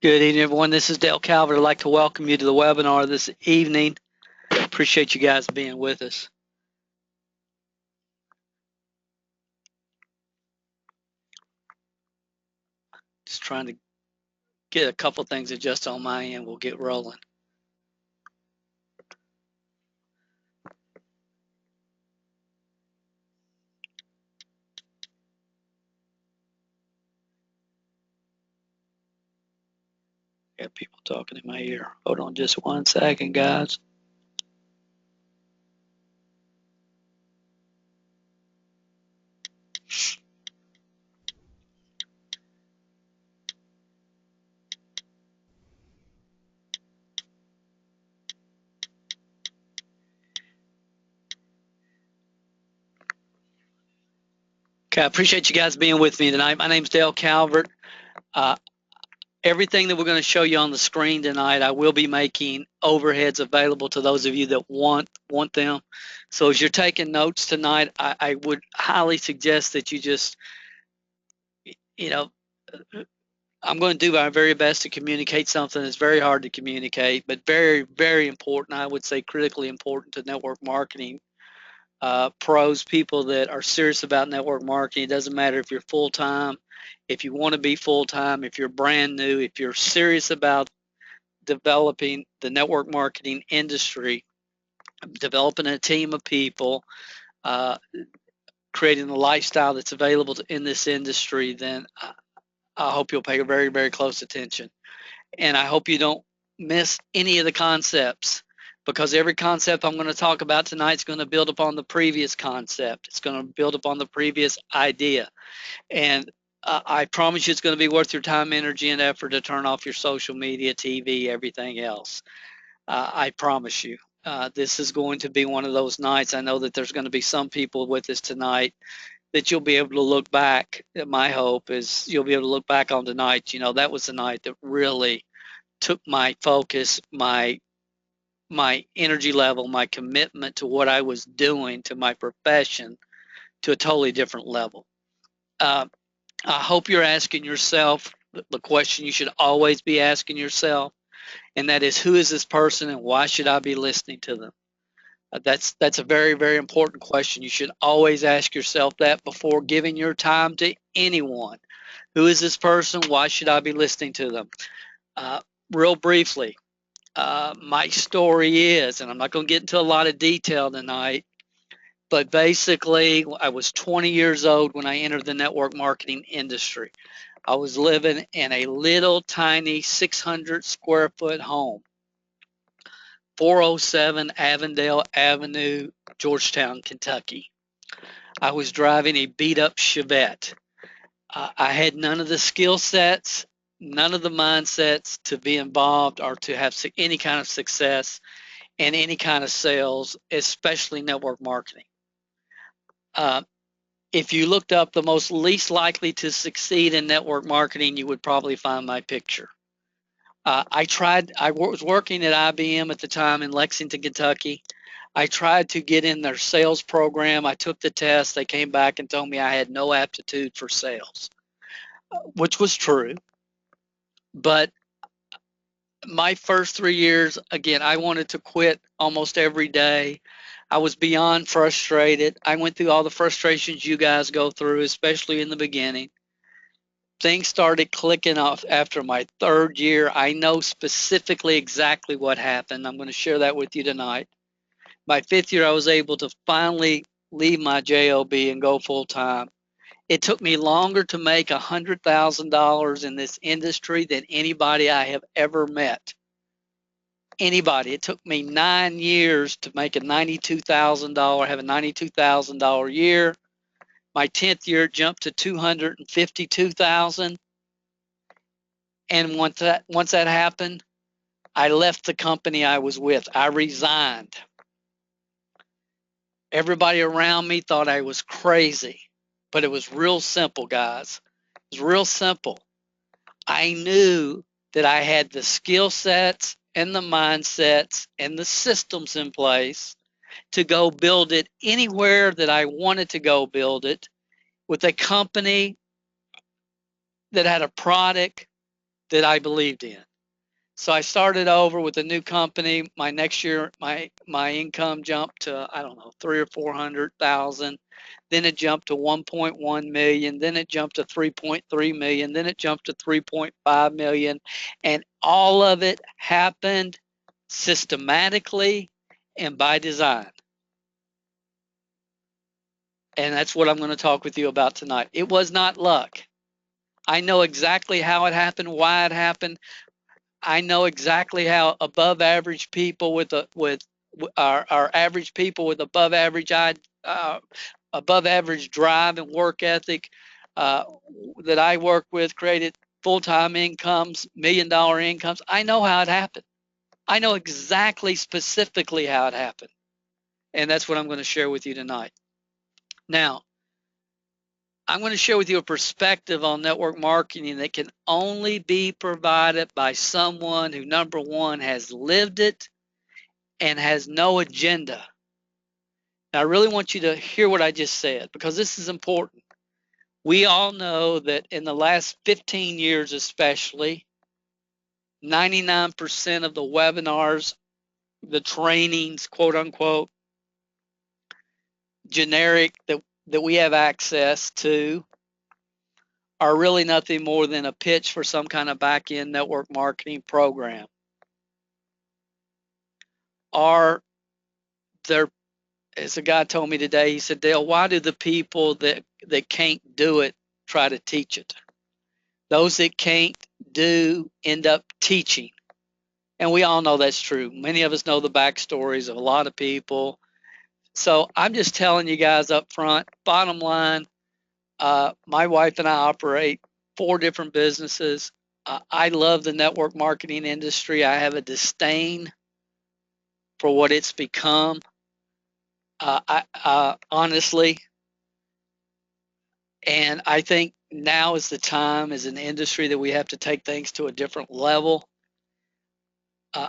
Good evening, everyone. This is Dale Calvert. I'd like to welcome you to the webinar this evening. Appreciate you guys being with us. Just trying to get a couple things adjusted on my end. We'll get rolling. Got people talking in my ear. Hold on just 1 second, guys. Okay, I appreciate you guys being with me tonight. My name's Dale Calvert. Everything that we're going to show you on the screen tonight, I will be making overheads available to those of you that want them. So as you're taking notes tonight, I would highly suggest that you just, you know, I'm going to do my very best to communicate something that's very hard to communicate, but very, very important. I would say critically important to network marketing pros, people that are serious about network marketing. It doesn't matter if you're full time, if you want to be full time, if you're brand new, if you're serious about developing the network marketing industry, developing a team of people, uh, creating a lifestyle that's available in this industry, then I hope you'll pay very, very close attention. And I hope you don't miss any of the concepts, because every concept I'm going to talk about tonight is going to build upon the previous concept. It's going to build upon the previous idea. And I promise you it's going to be worth your time, energy, and effort to turn off your social media, TV, everything else. I promise you. This is going to be one of those nights. I know that there's going to be some people with us tonight that you'll be able to look back. My hope is you'll be able to look back on tonight. You know, that was the night that really took my focus, my energy level, my commitment to what I was doing, to my profession, to a totally different level. I hope you're asking yourself the question you should always be asking yourself, and that is, who is this person and why should I be listening to them? That's a very, very important question. You should always ask yourself that before giving your time to anyone. Who is this person? Why should I be listening to them? Uh, Real briefly, my story is, and I'm not going to get into a lot of detail tonight, but basically, I was 20 years old when I entered the network marketing industry. I was living in a little tiny 600 square foot home, 407 Avondale Avenue, Georgetown, Kentucky. I was driving a beat up Chevette. I had none of the skill sets, none of the mindsets to be involved or to have any kind of success in any kind of sales, especially network marketing. Uh, if you looked up the most least likely to succeed in network marketing, you would probably find my picture. I was working at IBM at the time in Lexington, Kentucky. I tried to get in their sales program. I took the test. They came back and told me I had no aptitude for sales, which was true. But my first 3 years, again, I wanted to quit almost every day. I was beyond frustrated. I went through all the frustrations you guys go through, especially in the beginning. Things started clicking off after my third year. I know specifically exactly what happened. I'm going to share that with you tonight. My fifth year, I was able to finally leave my job and go full time. It took me longer to make $100,000 in this industry than anybody I have ever met. Anybody. It took me 9 years to make a $92,000, have a $92,000 year. My 10th year jumped to $252,000. And once that happened, I left the company I was with. I resigned. Everybody around me thought I was crazy, but it was real simple, guys. It was real simple. I knew that I had the skill sets and the mindsets and the systems in place to go build it anywhere that I wanted to go build it, with a company that had a product that I believed in. So I started over with a new company. My next year, my income jumped to, I don't know, 300 or 400,000. Then it jumped to 1.1 million. Then it jumped to 3.3 million. Then it jumped to 3.5 million, and all of it happened systematically and by design. And that's what I'm going to talk with you about tonight. It was not luck. I know exactly how it happened, why it happened. I know exactly how above average people with our average people with above average drive and work ethic uh, that I work with created full-time incomes, $1 million incomes. I know how it happened. I know exactly specifically how it happened. And that's what I'm going to share with you tonight. Now, I'm going to share with you a perspective on network marketing that can only be provided by someone who, number one, has lived it and has no agenda. Now, I really want you to hear what I just said because this is important. We all know that in the last 15 years, especially, 99% of the webinars, the trainings, quote unquote, generic that we have access to are really nothing more than a pitch for some kind of back end network marketing program. Are there, as a guy told me today, he said, Dale, why do the people that can't do it try to teach it? Those that can't do end up teaching. And we all know that's true. Many of us know the backstories of a lot of people. So I'm just telling you guys up front, bottom line, my wife and I operate 4 different businesses. I love the network marketing industry. I have a disdain for what it's become. Honestly, and I think now is the time as an industry that we have to take things to a different level.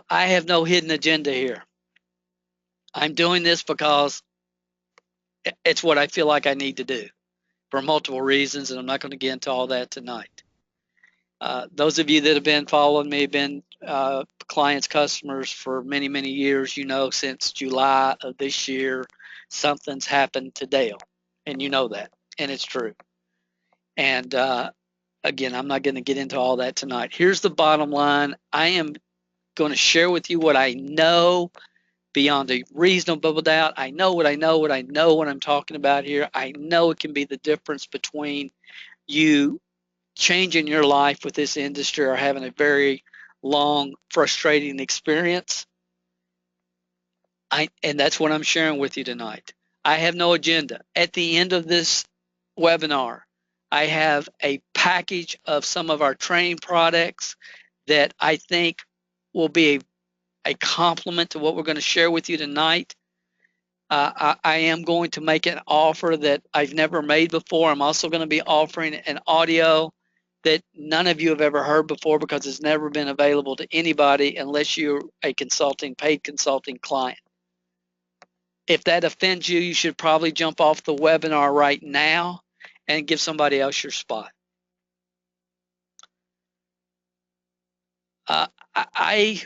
I have no hidden agenda here. I'm doing this because it's what I feel like I need to do for multiple reasons, and I'm not going to get into all that tonight. Those of you that have been following me, been clients, customers for many, many years, you know since July of this year, something's happened to Dale, and you know that, and it's true. And again, I'm not going to get into all that tonight. Here's the bottom line. I am going to share with you what I know beyond a reasonable doubt. I know what I know, what I know when I'm talking about here. I know it can be the difference between you changing your life with this industry or having a very long, frustrating experience. And that's what I'm sharing with you tonight. I have no agenda. At the end of this webinar, I have a package of some of our training products that I think will be a complement to what we're going to share with you tonight. I am going to make an offer that I've never made before. I'm also going to be offering an audio that none of you have ever heard before because it's never been available to anybody unless you're a paid consulting client. If that offends you, you should probably jump off the webinar right now and give somebody else your spot. I,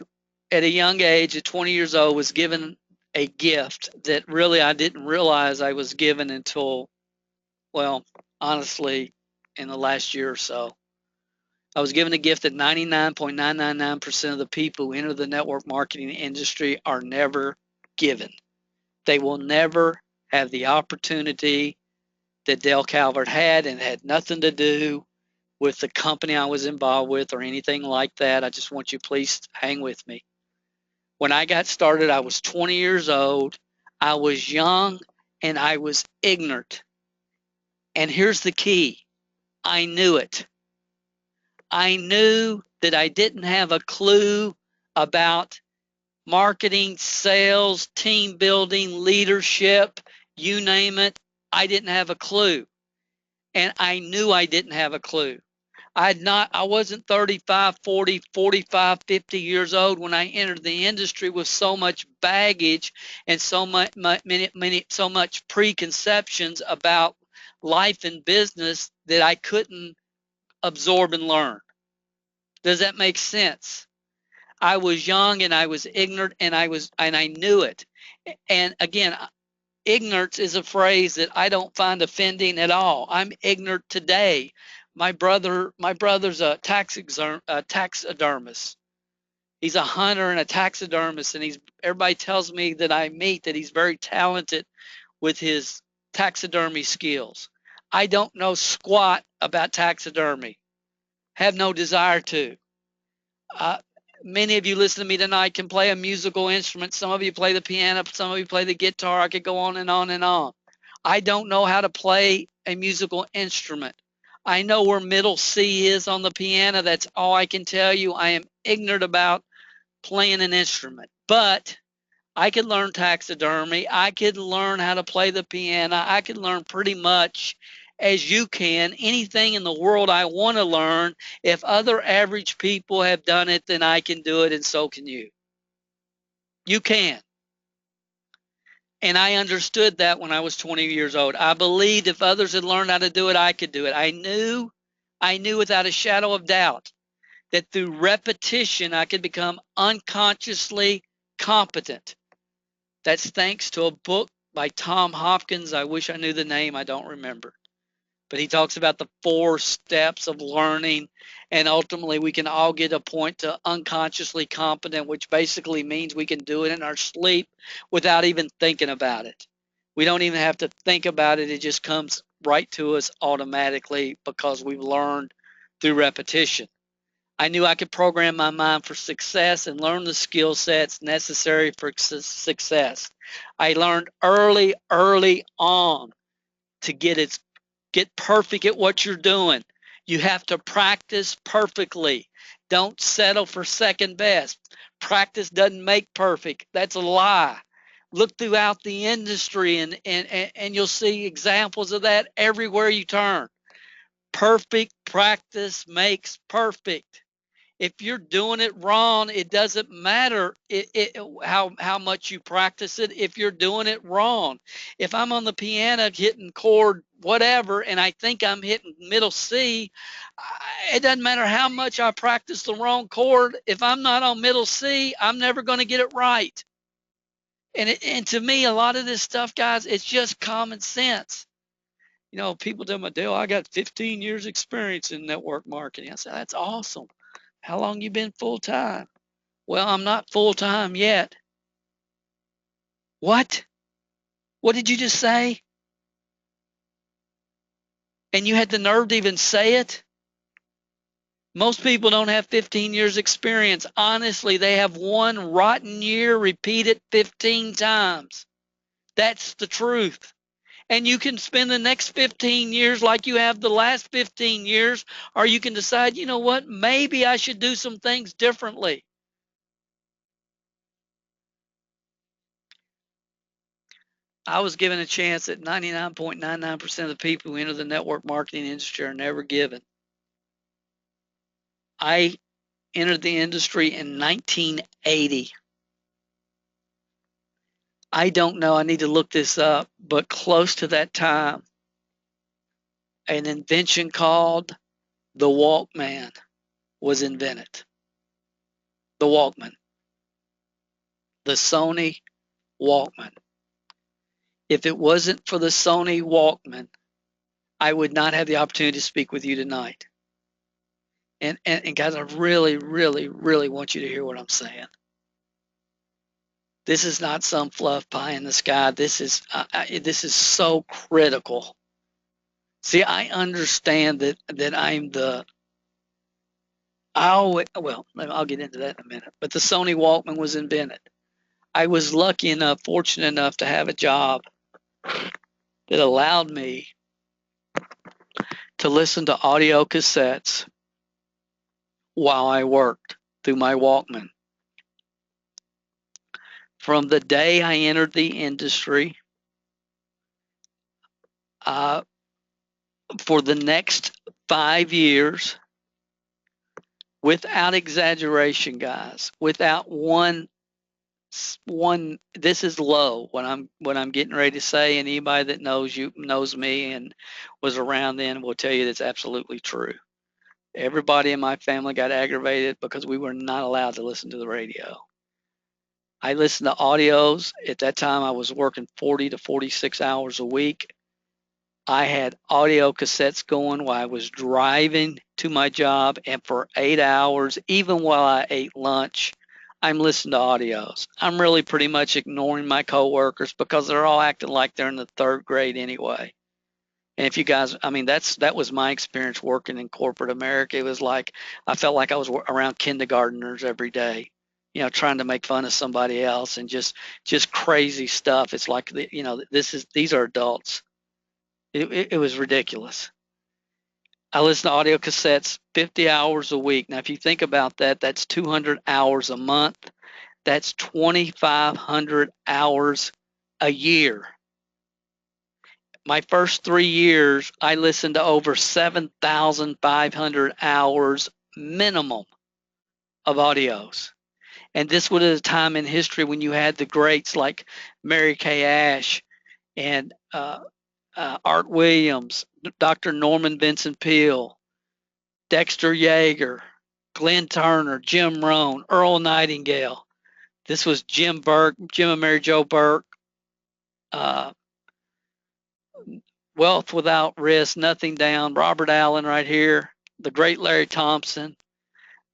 at a young age, at 20 years old, was given a gift that really I didn't realize I was given until, well, honestly, in the last year or so. I was given a gift that 99.999% of the people who enter the network marketing industry are never given. They will never have the opportunity that Dale Calvert had, and had nothing to do with the company I was involved with or anything like that. I just want you, please hang with me. When I got started, I was 20 years old. I was young and I was ignorant. And here's the key. I knew it. I knew that I didn't have a clue about marketing, sales, team building, leadership, you name it. I didn't have a clue. And I knew I didn't have a clue. I wasn't 35, 40, 45, 50 years old when I entered the industry with so much baggage and so much preconceptions about life and business that I couldn't absorb and learn. Does that make sense? I was young and I was ignorant and I knew it. And again, ignorance is a phrase that I don't find offending at all. I'm ignorant today. My brother's a taxidermist. He's a hunter and a taxidermist, and everybody tells me that I meet that he's very talented with his taxidermy skills. I don't know squat about taxidermy. Have no desire to. Uh, Many of you listen to me tonight can play a musical instrument. Some of you play the piano, some of you play the guitar. I could go on and on and on. I don't know how to play a musical instrument. I know where middle C is on the piano. That's all I can tell you. I am ignorant about playing an instrument. But I could learn taxidermy. I could learn how to play the piano. I could learn pretty much as you can anything in the world I want to learn. If other average people have done it, then I can do it, and so can you. You can. And I understood that when I was 20 years old. I believed if others had learned how to do it, I could do it. I knew without a shadow of doubt that through repetition, I could become unconsciously competent. That's thanks to a book by Tom Hopkins. I wish I knew the name. I don't remember. But he talks about the 4 steps of learning, and ultimately we can all get a point to unconsciously competent, which basically means we can do it in our sleep without even thinking about it. We don't even have to think about it. It just comes right to us automatically because we've learned through repetition. I knew I could program my mind for success and learn the skill sets necessary for success. I learned early on to get perfect at what you're doing. You have to practice perfectly. Don't settle for second best. Practice doesn't make perfect. That's a lie. Look throughout the industry and you'll see examples of that everywhere you turn. Perfect practice makes perfect. If you're doing it wrong, it doesn't matter how much you practice it if you're doing it wrong. If I'm on the piano hitting chord whatever and I think I'm hitting middle C, it doesn't matter how much I practice the wrong chord. If I'm not on middle C, I'm never going to get it right. And to me, a lot of this stuff, guys, it's just common sense. People tell me, Dale, I got 15 years experience in network marketing. I said, that's awesome. How long you been full time? Well, I'm not full time yet. What? What did you just say? And you had the nerve to even say it? Most people don't have 15 years experience. Honestly, they have one rotten year repeated 15 times. That's the truth. And you can spend the next 15 years like you have the last 15 years, or you can decide, you know what, maybe I should do some things differently. I was given a chance that 99.99% of the people who enter the network marketing industry are never given. I entered the industry in 1980. I don't know, I need to look this up, but close to that time, an invention called the Walkman was invented. The Walkman, the Sony Walkman. If it wasn't for the Sony Walkman, I would not have the opportunity to speak with you tonight. And guys, I really, really, really want you to hear what I'm saying. This is not some fluff pie in the sky. This is so critical. See, I understand that I'm the I'll get into that in a minute. But the Sony Walkman was invented. I was lucky enough, fortunate enough to have a job that allowed me to listen to audio cassettes while I worked through my Walkman. From the day I entered the industry, for the next 5 years, without exaggeration, guys, without one, this is low what I'm getting ready to say, and anybody that knows me and was around then will tell you that's absolutely true. Everybody in my family got aggravated because we were not allowed to listen to the radio. I listened to audios. At that time, I was working 40 to 46 hours a week. I had audio cassettes going while I was driving to my job, and for 8 hours, even while I ate lunch, I'm listening to audios. I'm really pretty much ignoring my coworkers because they're all acting like they're in the third grade anyway. And if you guys, I mean, that was my experience working in corporate America. It was like I felt like I was around kindergartners every day, trying to make fun of somebody else and just crazy stuff. It's like these are adults. It was ridiculous. I listen to audio cassettes 50 hours a week. Now, if you think about that, that's 200 hours a month. That's 2,500 hours a year. My first 3 years, I listened to over 7,500 hours minimum of audios. And this was at a time in history when you had the greats like Mary Kay Ash and Art Williams, Dr. Norman Vincent Peale, Dexter Yeager, Glenn Turner, Jim Rohn, Earl Nightingale. This was Jim Burke, Jim and Mary Jo Burke, uh, Wealth Without Risk, Nothing Down, Robert Allen right here, the great Larry Thompson.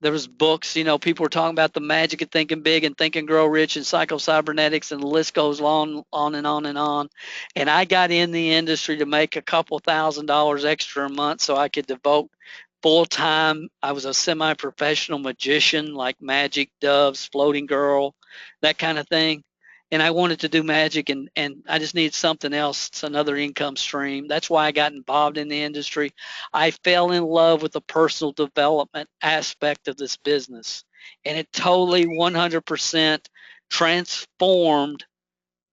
There was books, people were talking about the magic of thinking big and think and grow rich and psycho-cybernetics, and the list goes on and on and on. And I got in the industry to make a couple $1,000s extra a month so I could devote full time. I was a semi-professional magician, like magic, doves, floating girl, that kind of thing. And I wanted to do magic, and I just needed something else, another income stream. That's why I got involved in the industry. I fell in love with the personal development aspect of this business, and it totally 100% transformed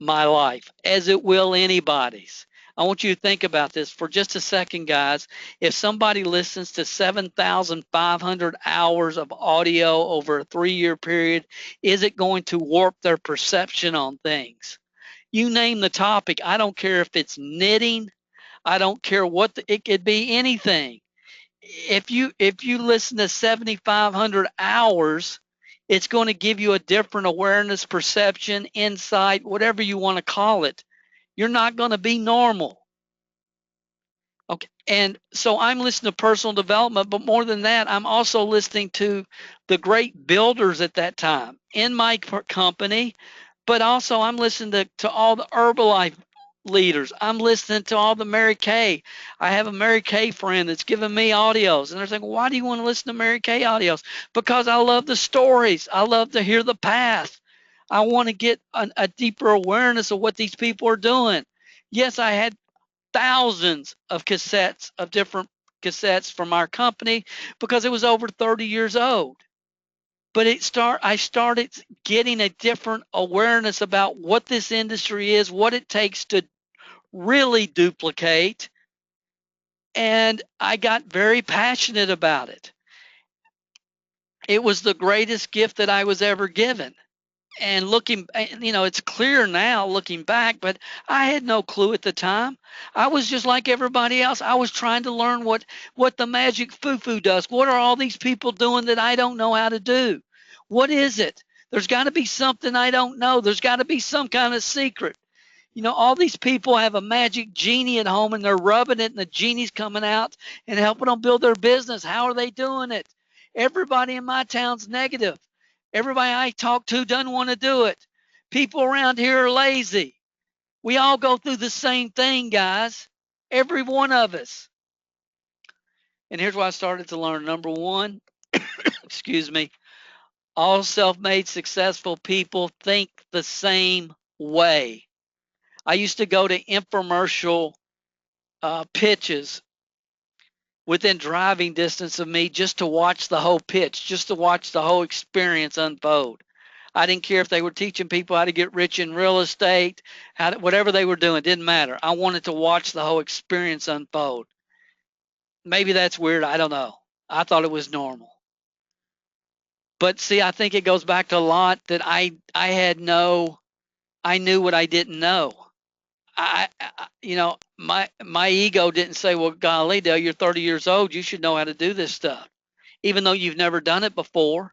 my life, as it will anybody's. I want you to think about this for just a second, guys. If somebody listens to 7,500 hours of audio over a 3-year period, is it going to warp their perception on things? You name the topic. I don't care if it's knitting. I don't care it could be anything. If you listen to 7,500 hours, it's going to give you a different awareness, perception, insight, whatever you want to call it. You're not going to be normal. Okay. And so I'm listening to personal development, but more than that, I'm also listening to the great builders at that time in my company, but also I'm listening to all the Herbalife leaders. I'm listening to all the Mary Kay. I have a Mary Kay friend that's giving me audios, and they're saying, why do you want to listen to Mary Kay audios? Because I love the stories. I love to hear the path. I want to get a deeper awareness of what these people are doing. Yes, I had thousands of cassettes of different cassettes from our company because it was over 30 years old. But I started getting a different awareness about what this industry is, what it takes to really duplicate, and I got very passionate about it. It was the greatest gift that I was ever given. And it's clear now looking back, but I had no clue at the time. I was just like everybody else. I was trying to learn what the magic foo-foo does. What are all these people doing that I don't know how to do? What is it? There's got to be something I don't know. There's got to be some kind of secret. All these people have a magic genie at home and they're rubbing it and the genie's coming out and helping them build their business. How are they doing it? Everybody in my town's negative. Everybody I talk to doesn't want to do it. People around here are lazy. We all go through the same thing, guys. Every one of us. And here's what I started to learn. Number one, excuse me, all self-made successful people think the same way. I used to go to infomercial pitches within driving distance of me just to watch the whole pitch, just to watch the whole experience unfold. I didn't care if they were teaching people how to get rich in real estate, whatever they were doing, didn't matter. I wanted to watch the whole experience unfold. Maybe that's weird. I don't know. I thought it was normal. But see, I think it goes back to a lot that I knew what I didn't know. My ego didn't say, well, golly, Dale, you're 30 years old. You should know how to do this stuff. even though you've never done it before.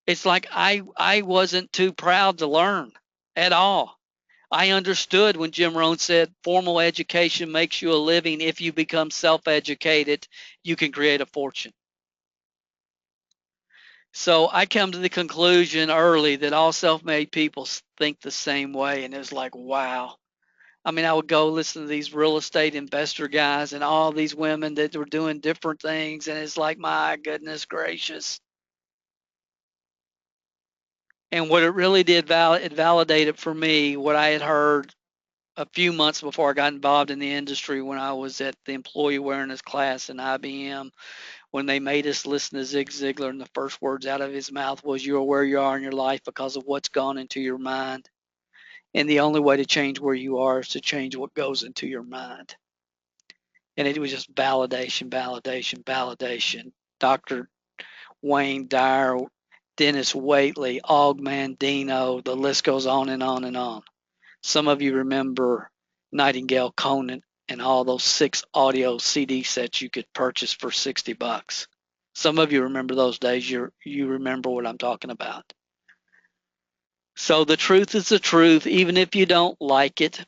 It's like I wasn't too proud to learn at all. I understood when Jim Rohn said formal education makes you a living. If you become self-educated, you can create a fortune. So I come to the conclusion early that all self-made people think the same way. And it was like, wow. I mean, I would go listen to these real estate investor guys and all these women that were doing different things. And it's like, my goodness gracious. And what it really did, it validated for me what I had heard a few months before I got involved in the industry when I was at the employee awareness class in IBM, when they made us listen to Zig Ziglar, and the first words out of his mouth was, "You are where you are in your life because of what's gone into your mind. And the only way to change where you are is to change what goes into your mind." And it was just validation, validation, validation. Dr. Wayne Dyer, Dennis Waitley, Og Mandino, the list goes on and on and on. Some of you remember Nightingale Conant and all those 6 audio CD sets you could purchase for $60. Some of you remember those days. You remember what I'm talking about. So the truth is the truth, even if you don't like it,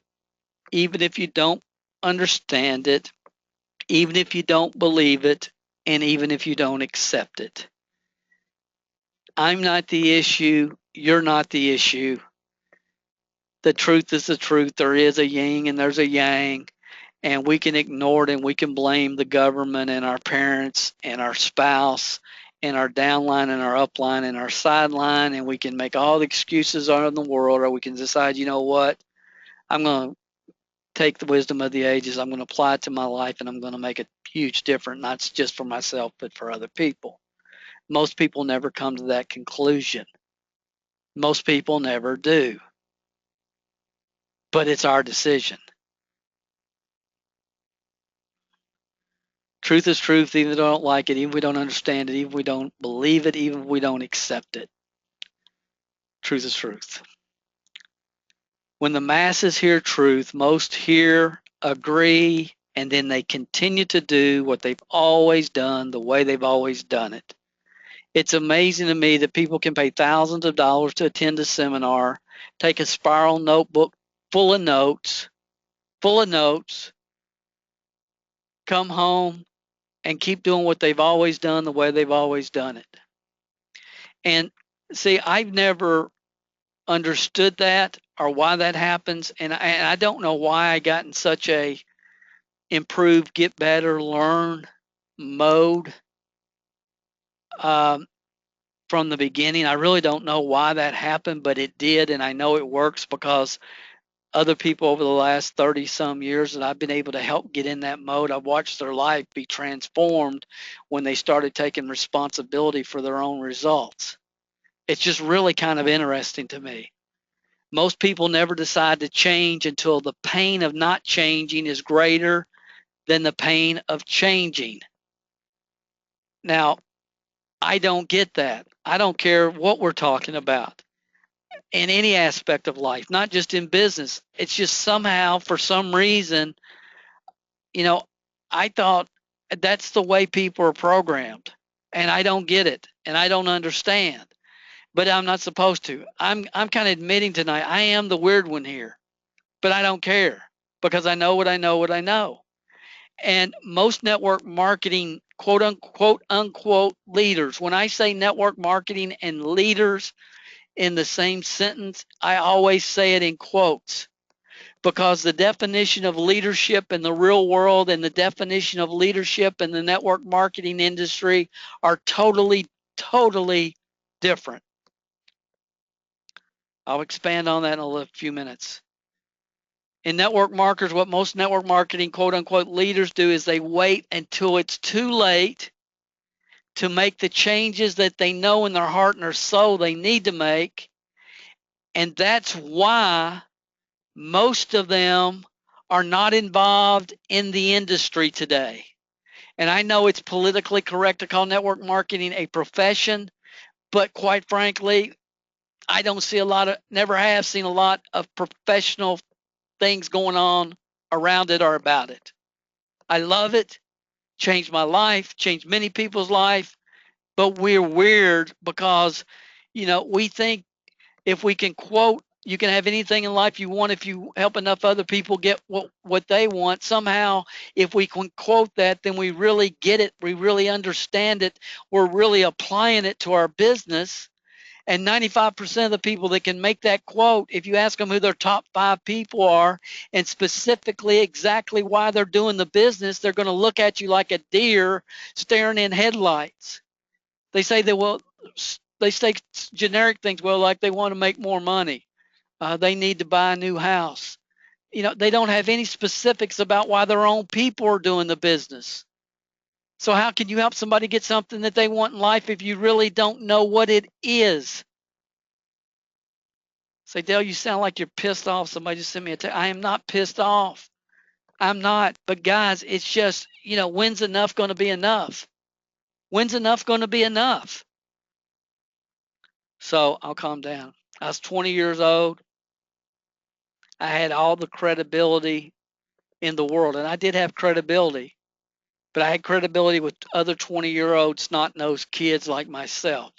even if you don't understand it, even if you don't believe it, and even if you don't accept it. I'm not the issue. You're not the issue. The truth is the truth. There is a yin and there's a yang, and we can ignore it and we can blame the government and our parents and our spouse and our downline and our upline and our sideline, and we can make all the excuses out in the world, or we can decide, you know what, I'm going to take the wisdom of the ages, I'm going to apply it to my life, and I'm going to make a huge difference, not just for myself, but for other people. Most people never come to that conclusion. Most people never do. But it's our decision. Truth is truth, even if we don't like it, even if we don't understand it, even if we don't believe it, even if we don't accept it. Truth is truth. When the masses hear truth, most hear, agree, and then they continue to do what they've always done the way they've always done it. It's amazing to me that people can pay thousands of dollars to attend a seminar, take a spiral notebook full of notes, come home and keep doing what they've always done the way they've always done it. And see, I've never understood that or why that happens, and I don't know why I got in such a improve, get better, learn mode from the beginning. I really don't know why that happened, but it did, and I know it works because other people over the last 30 some years that I've been able to help get in that mode, I've watched their life be transformed when they started taking responsibility for their own results. It's just really kind of interesting to me. Most people never decide to change until the pain of not changing is greater than the pain of changing. Now, I don't get that. I don't care what we're talking about in any aspect of life, not just in business. It's just somehow, for some reason, you know, I thought that's the way people are programmed, and I don't get it, and I don't understand. But I'm not supposed to. I'm kind of admitting tonight I am the weird one here, but I don't care because I know what I know what I know. And most network marketing quote unquote leaders, when I say network marketing and leaders in the same sentence, I always say it in quotes, because the definition of leadership in the real world and the definition of leadership in the network marketing industry are totally different. I'll expand on that in a few minutes. In network marketers, what most network marketing quote unquote leaders do is they wait until it's too late to make the changes that they know in their heart and their soul they need to make. And that's why most of them are not involved in the industry today. And I know it's politically correct to call network marketing a profession, but quite frankly, I don't see a lot of, never have seen a lot of professional things going on around it or about it. I love it, changed my life, changed many people's life, But we're weird because, we think if we can quote, you can have anything in life you want if you help enough other people get what they want. Somehow, if we can quote that, then we really get it. We really understand it. We're really applying it to our business. And 95% of the people that can make that quote, if you ask them who their top 5 people are and specifically exactly why they're doing the business, they're going to look at you like a deer staring in headlights. They say that, well, they say generic things, well, like they want to make more money. They need to buy a new house. They don't have any specifics about why their own people are doing the business. So how can you help somebody get something that they want in life if you really don't know what it is? Say, Dale, you sound like you're pissed off. Somebody just sent me a text. I am not pissed off. I'm not. But guys, it's just, when's enough going to be enough? When's enough going to be enough? So I'll calm down. I was 20 years old. I had all the credibility in the world, and I did have credibility, but I had credibility with other 20-year-old snot-nosed kids like myself.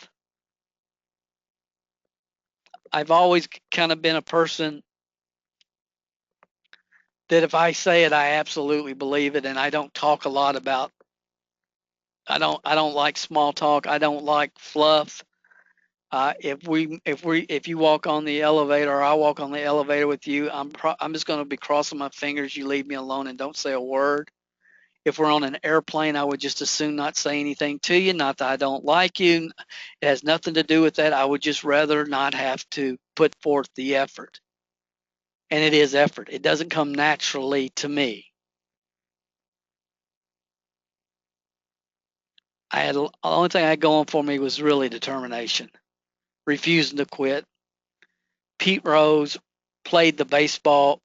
I've always kind of been a person that if I say it, I absolutely believe it, and I don't talk a lot about. I don't like small talk. I don't like fluff. If you walk on the elevator or I walk on the elevator with you, I'm just going to be crossing my fingers. You leave me alone and don't say a word. If we're on an airplane, I would just as soon not say anything to you. Not that I don't like you. It has nothing to do with that. I would just rather not have to put forth the effort. And it is effort. It doesn't come naturally to me. The only thing I had going for me was really determination, refusing to quit. Pete Rose played baseball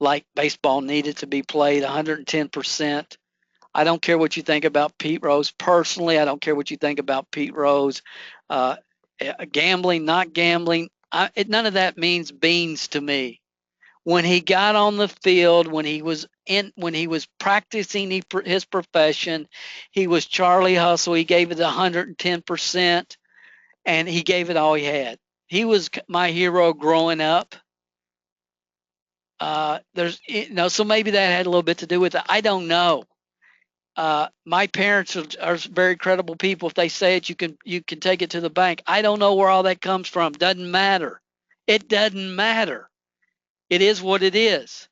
like baseball needed to be played 110%. I don't care what you think about Pete Rose personally. I don't care what you think about Pete Rose. Uh, Gambling, not gambling, none of that means beans to me. When he got on the field, when he was practicing his profession, he was Charlie Hustle. He gave it 110%, and he gave it all he had. He was my hero growing up. So maybe that had a little bit to do with it. I don't know. My parents are very credible people. If they say it, you can take it to the bank. I don't know where all that comes from. Doesn't matter. It doesn't matter. It is what it is.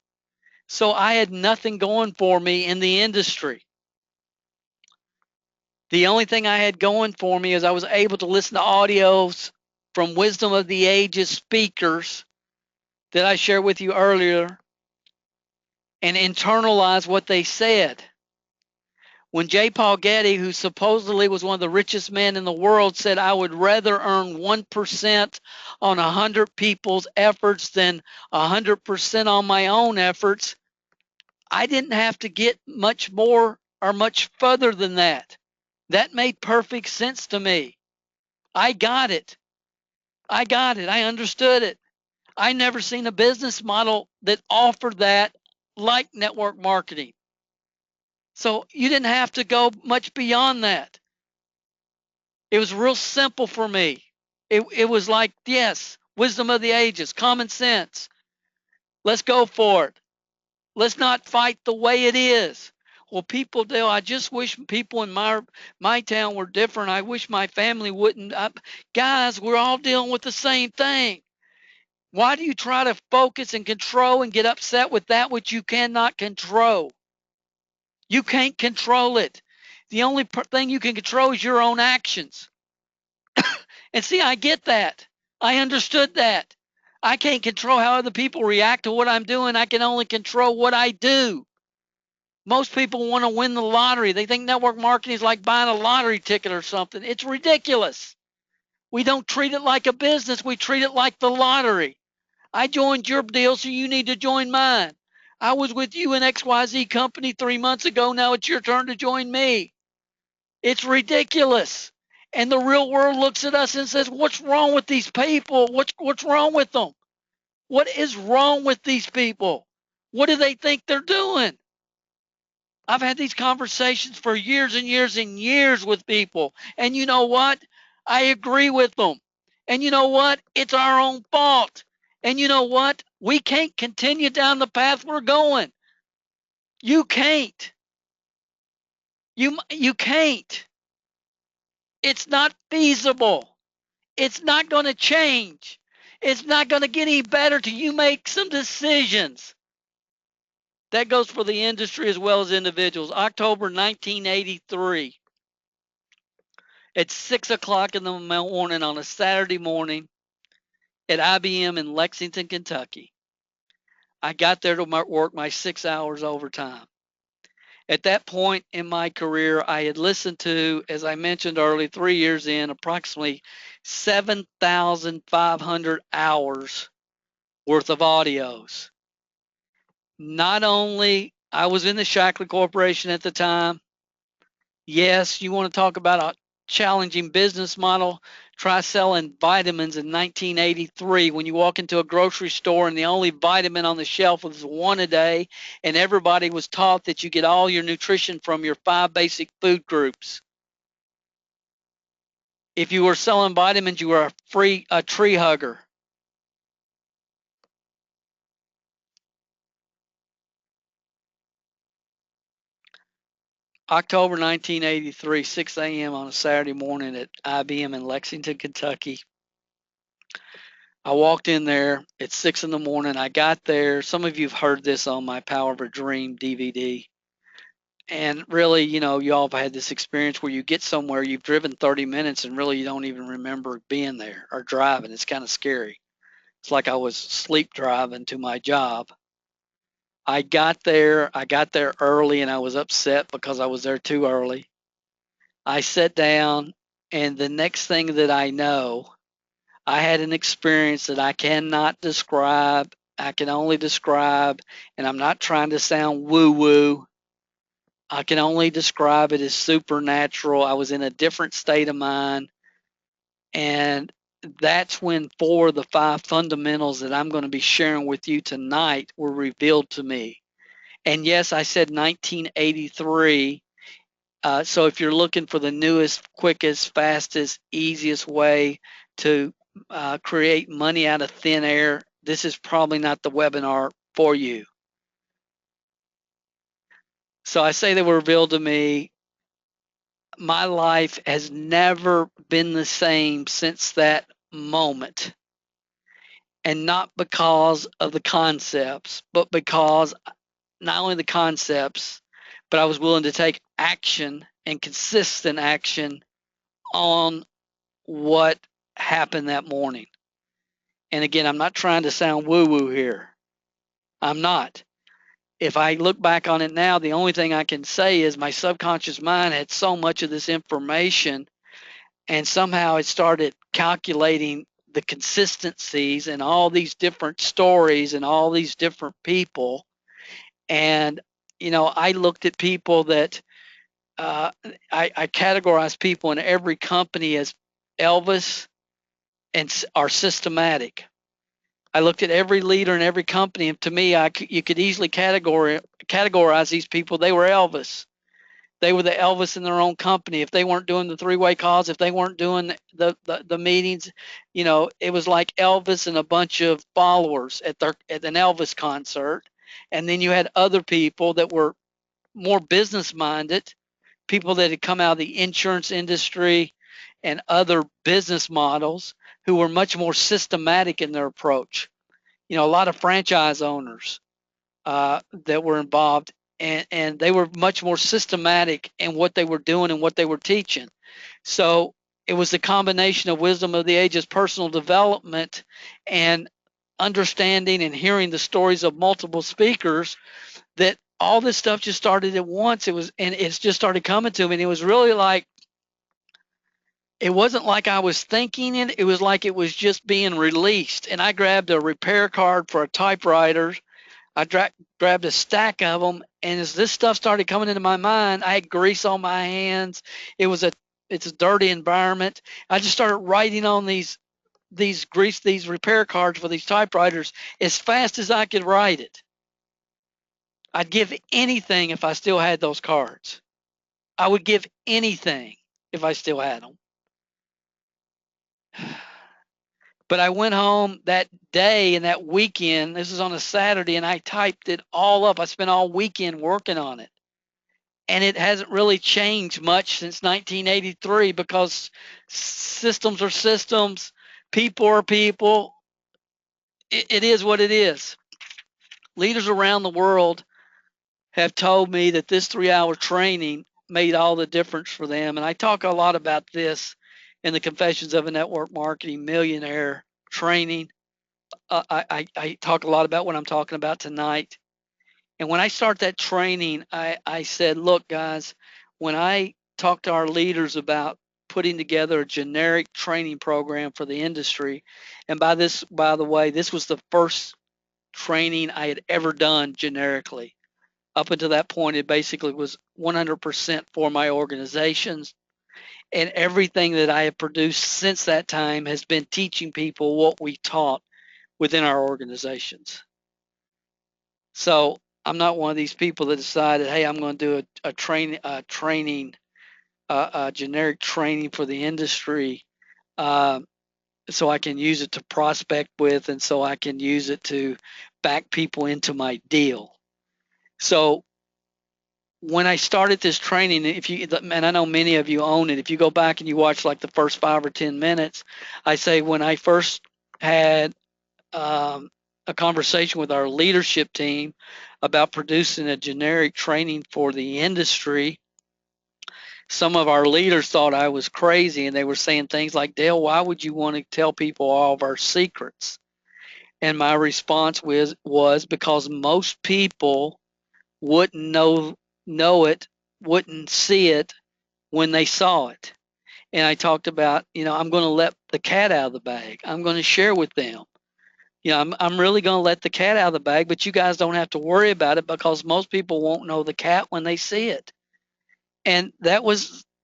So I had nothing going for me in the industry. The only thing I had going for me is I was able to listen to audios from Wisdom of the Ages speakers that I shared with you earlier and internalize what they said. When J. Paul Getty, who supposedly was one of the richest men in the world, said, I would rather earn 1% on 100 people's efforts than 100% on my own efforts, I didn't have to get much more or much further than that. That made perfect sense to me. I got it. I got it. I understood it. I never seen a business model that offered that like network marketing. So you didn't have to go much beyond that. It was real simple for me. It was like, yes, wisdom of the ages, common sense. Let's go for it. Let's not fight the way it is. Well, people do. I just wish people in my town were different. I wish my family wouldn't. Guys, we're all dealing with the same thing. Why do you try to focus and control and get upset with that which you cannot control? You can't control it. The only thing you can control is your own actions. And see, I get that. I understood that. I can't control how other people react to what I'm doing. I can only control what I do. Most people want to win the lottery. They think network marketing is like buying a lottery ticket or something. It's ridiculous. We don't treat it like a business. We treat it like the lottery. I joined your deal, so you need to join mine. I was with you in XYZ company 3 months ago. Now it's your turn to join me. It's ridiculous. And the real world looks at us and says, what's wrong with these people? What's wrong with them? What is wrong with these people? What do they think they're doing? I've had these conversations for years and years and years with people. And you know what? I agree with them. And you know what? It's our own fault. And you know what? We can't continue down the path we're going. You can't. You can't. It's not feasible. It's not going to change. It's not going to get any better till you make some decisions. That goes for the industry as well as individuals. October 1983. At 6 o'clock in the morning on a Saturday morning at IBM in Lexington, Kentucky. I got there to work my 6 hours overtime. At that point in my career, I had listened to, as I mentioned earlier, 3 years in, approximately 7,500 hours worth of audios. Not only I was in the Shackler Corporation at the time. Yes, you want to talk about a challenging business model? Try selling vitamins in 1983 when you walk into a grocery store and the only vitamin on the shelf was one a day, and everybody was taught that you get all your nutrition from your 5 basic food groups. If you were selling vitamins, you were a tree hugger. October 1983, 6 a.m. on a Saturday morning at IBM in Lexington, Kentucky. I walked in there at 6 in the morning. I got there. Some of you have heard this on my Power of a Dream DVD. And really, you know, you all have had this experience where you get somewhere, you've driven 30 minutes, and really you don't even remember being there or driving. It's kind of scary. It's like I was sleep driving to my job. I got there early, and I was upset because I was there too early. I sat down, and the next thing that I know, I had an experience that I cannot describe. I can only describe, and I'm not trying to sound woo woo. I can only describe it as supernatural. I was in a different state of mind. And that's when 4 of the 5 fundamentals that I'm going to be sharing with you tonight were revealed to me. And yes, I said 1983. So if you're looking for the newest, quickest, fastest, easiest way to create money out of thin air, this is probably not the webinar for you. So I say they were revealed to me. My life has never been the same since that moment. And not because of the concepts, but because not only the concepts, but I was willing to take action and consistent action on what happened that morning. And again, I'm not trying to sound woo woo here. I'm not. If I look back on it now, the only thing I can say is my subconscious mind had so much of this information, and somehow it started calculating the consistencies and all these different stories and all these different people. And, you know, I looked at people that I categorize people in every company as Elvis and are systematic. I looked at every leader in every company, and to me, you could easily categorize these people. They were Elvis. They were the Elvis in their own company. If they weren't doing the three-way calls, if they weren't doing the meetings, you know, it was like Elvis and a bunch of followers at an Elvis concert. And then you had other people that were more business-minded, people that had come out of the insurance industry and other business models who were much more systematic in their approach. You know, a lot of franchise owners that were involved, and they were much more systematic in what they were doing and what they were teaching. So it was the combination of wisdom of the ages, personal development, and understanding and hearing the stories of multiple speakers that all this stuff just started at once. It's just started coming to me, and it was really like, it wasn't like I was thinking it. It was like it was just being released. And I grabbed a repair card for a typewriter. I grabbed a stack of them, and as this stuff started coming into my mind, I had grease on my hands. It's a dirty environment. I just started writing on these repair cards for these typewriters as fast as I could write it. I'd give anything if I still had those cards. I would give anything if I still had them. But I went home that day and that weekend. This was on a Saturday, and I typed it all up. I spent all weekend working on it. And it hasn't really changed much since 1983 because systems are systems, people are people. It is what it is. Leaders around the world have told me that this 3 hour training made all the difference for them. And I talk a lot about this in the Confessions of a Network Marketing Millionaire training. I talk a lot about what I'm talking about tonight. And when I start that training, I said, look, guys, when I talk to our leaders about putting together a generic training program for the industry, and by the way, this was the first training I had ever done generically. Up until that point, it basically was 100% for my organizations. And everything that I have produced since that time has been teaching people what we taught within our organizations. So I'm not one of these people that decided, hey, I'm going to do a generic training for the industry, uh, so I can use it to prospect with, and so I can use it to back people into my deal. So when I started this training, if you, and I know many of you own it, if you go back and you watch like the first 5 or 10 minutes, I say when I first had a conversation with our leadership team about producing a generic training for the industry, some of our leaders thought I was crazy, and they were saying things like, Dale, why would you want to tell people all of our secrets? And my response was because most people wouldn't know it, wouldn't see it when they saw it. And I talked about, I'm going to let the cat out of the bag. I'm going to share with them. I'm really going to let the cat out of the bag, but you guys don't have to worry about it because most people won't know the cat when they see it. And that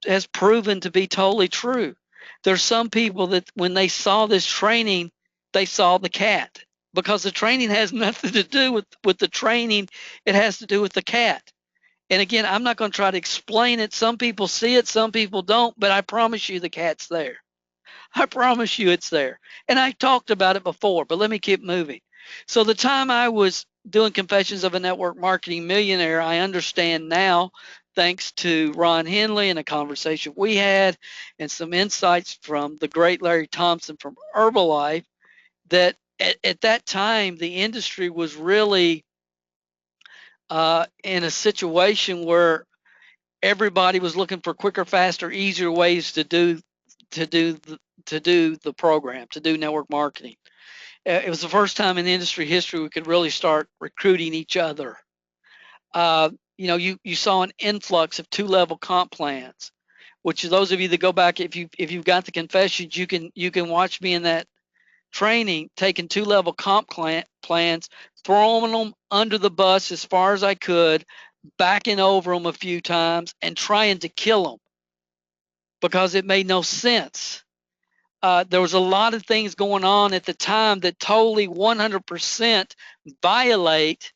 has proven to be totally true. There's some people that when they saw this training, they saw the cat because the training has nothing to do with the training. It has to do with the cat. And again, I'm not going to try to explain it. Some people see it, some people don't, but I promise you the cat's there. I promise you it's there. And I talked about it before, but let me keep moving. So the time I was doing Confessions of a Network Marketing Millionaire, I understand now, thanks to Ron Henley and a conversation we had and some insights from the great Larry Thompson from Herbalife, that at that time the industry was really in a situation where everybody was looking for quicker, faster, easier ways to do the, to do the program, to do network marketing. It was the first time in industry history we could really start recruiting each other. You saw an influx of two-level comp plans, which those of you that go back, if you've got the confessions, you can watch me in that training taking two-level comp plans, throwing them under the bus as far as I could, backing over them a few times, and trying to kill them because it made no sense. There was a lot of things going on at the time that totally 100% violate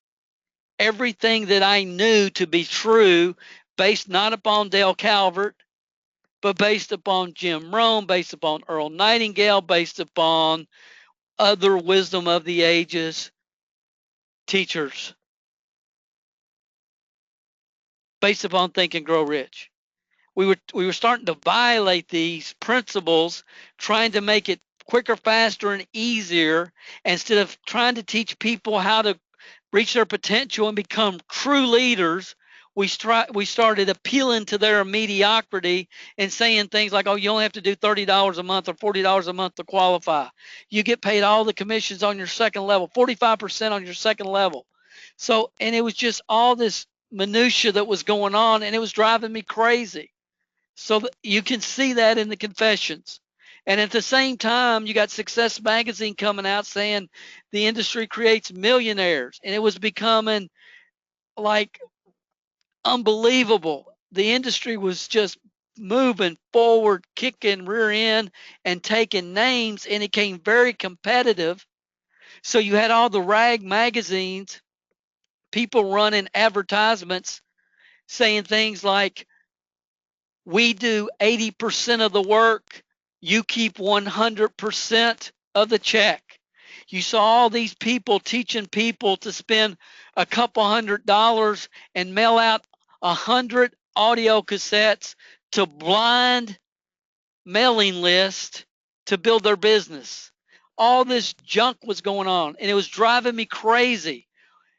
everything that I knew to be true, based not upon Dale Calvert, but based upon Jim Rohn, based upon Earl Nightingale, based upon other wisdom of the ages teachers, based upon Think and Grow Rich. We were starting to violate these principles, trying to make it quicker, faster, and easier, instead of trying to teach people how to reach their potential and become true leaders. We started appealing to their mediocrity and saying things like, oh, you only have to do $30 a month or $40 a month to qualify. You get paid all the commissions on your second level, 45% on your second level. So, and it was just all this minutia that was going on, and it was driving me crazy. So you can see that in the confessions. And at the same time, you got Success Magazine coming out saying the industry creates millionaires. And it was becoming like unbelievable. The industry was just moving forward, kicking rear end and taking names, and it became very competitive. So you had all the rag magazines people running advertisements saying things like, we do 80% of the work, you keep 100% of the check. You saw all these people teaching people to spend a couple $100 and mail out 100 audio cassettes to blind mailing list to build their business. All this junk was going on, and it was driving me crazy.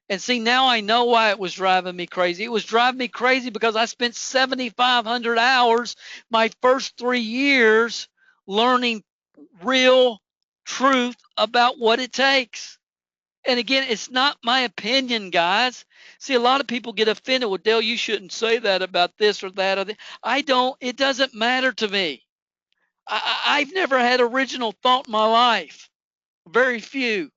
And see, now I know why it was driving me crazy. It was driving me crazy because I spent 7,500 hours my first 3 years learning real truth about what it takes. And again, it's not my opinion, guys. See, a lot of people get offended. Well, Dale, you shouldn't say that about this or that. Or that. I don't. It doesn't matter to me. I've never had original thought in my life. Very few.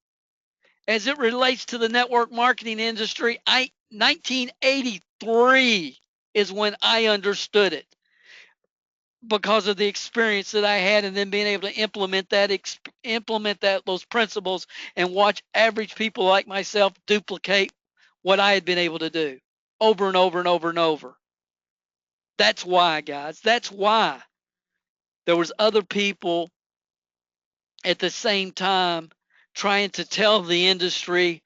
As it relates to the network marketing industry, 1983 is when I understood it because of the experience that I had, and then being able to implement those principles and watch average people like myself duplicate what I had been able to do over and over and over and over. That's why, guys. That's why there was other people at the same time trying to tell the industry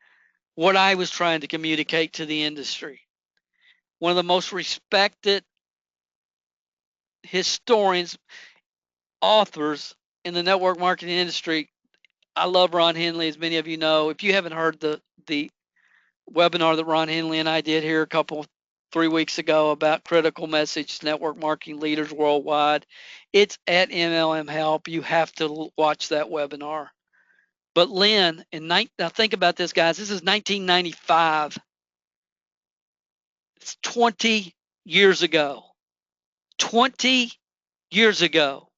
what I was trying to communicate to the industry. One of the most respected historians, authors in the network marketing industry. I love Ron Henley, as many of you know. If you haven't heard the webinar that Ron Henley and I did here 3 weeks ago about critical message network marketing leaders worldwide, it's at MLM Help. You have to watch that webinar. But Lynn, now think about this, guys. This is 1995. It's 20 years ago. 20 years ago,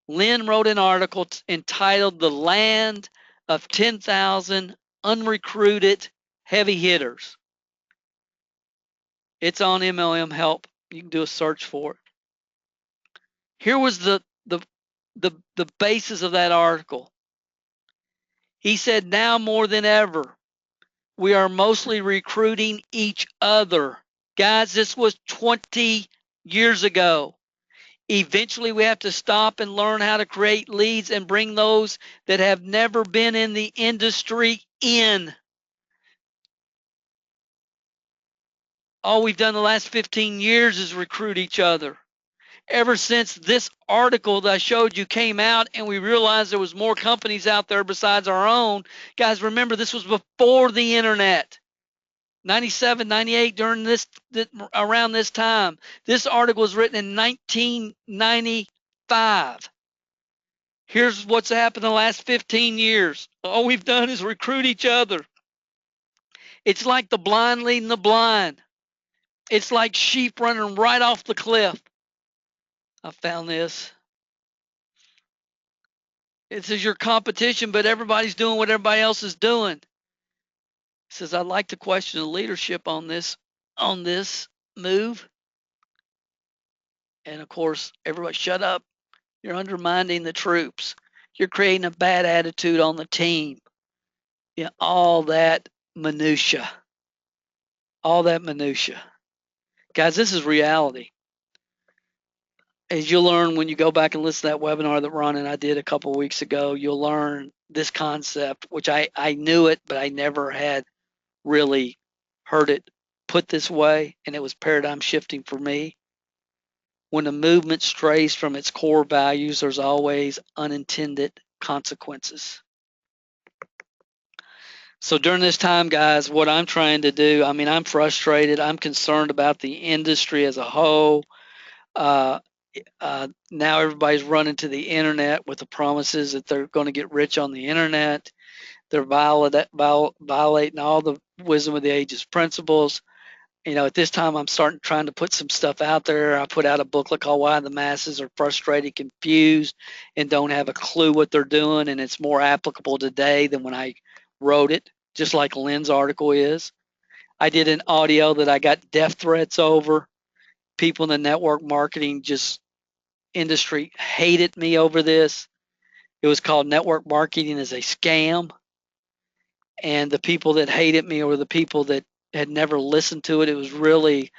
Lynn wrote an article entitled The Land of 10,000 Unrecruited Heavy Hitters. It's on MLM Help. You can do a search for it. Here was the basis of that article. He said, now more than ever, we are mostly recruiting each other. Guys, this was 20 years ago. Eventually, we have to stop and learn how to create leads and bring those that have never been in the industry in. All we've done the last 15 years is recruit each other. Ever since this article that I showed you came out and we realized there was more companies out there besides our own, guys, remember this was before the internet. 97, 98, around this time. This article was written in 1995. Here's what's happened the last 15 years. All we've done is recruit each other. It's like the blind leading the blind. It's like sheep running right off the cliff. I found this. It says your competition, but everybody's doing what everybody else is doing. It says I'd like to question the leadership on this move. And of course, everybody shut up. You're undermining the troops. You're creating a bad attitude on the team. Yeah, all that minutia. All that minutia. Guys, this is reality. As you'll learn when you go back and listen to that webinar that Ron and I did a couple of weeks ago, you'll learn this concept, which I knew it, but I never had really heard it put this way, and it was paradigm shifting for me. When a movement strays from its core values, there's always unintended consequences. So during this time, guys, what I'm trying to do, I'm frustrated. I'm concerned about the industry as a whole. Now everybody's running to the internet with the promises that they're going to get rich on the internet. They're violating all the wisdom of the ages principles. At this time, I'm trying to put some stuff out there. I put out a booklet called Why the Masses Are Frustrated, Confused, and Don't Have a Clue What They're Doing. And it's more applicable today than when I wrote it, just like Lynn's article is. I did an audio that I got death threats over. People in the network marketing industry hated me over this. It was called Network Marketing is a Scam. And the people that hated me were the people that had never listened to it. It was really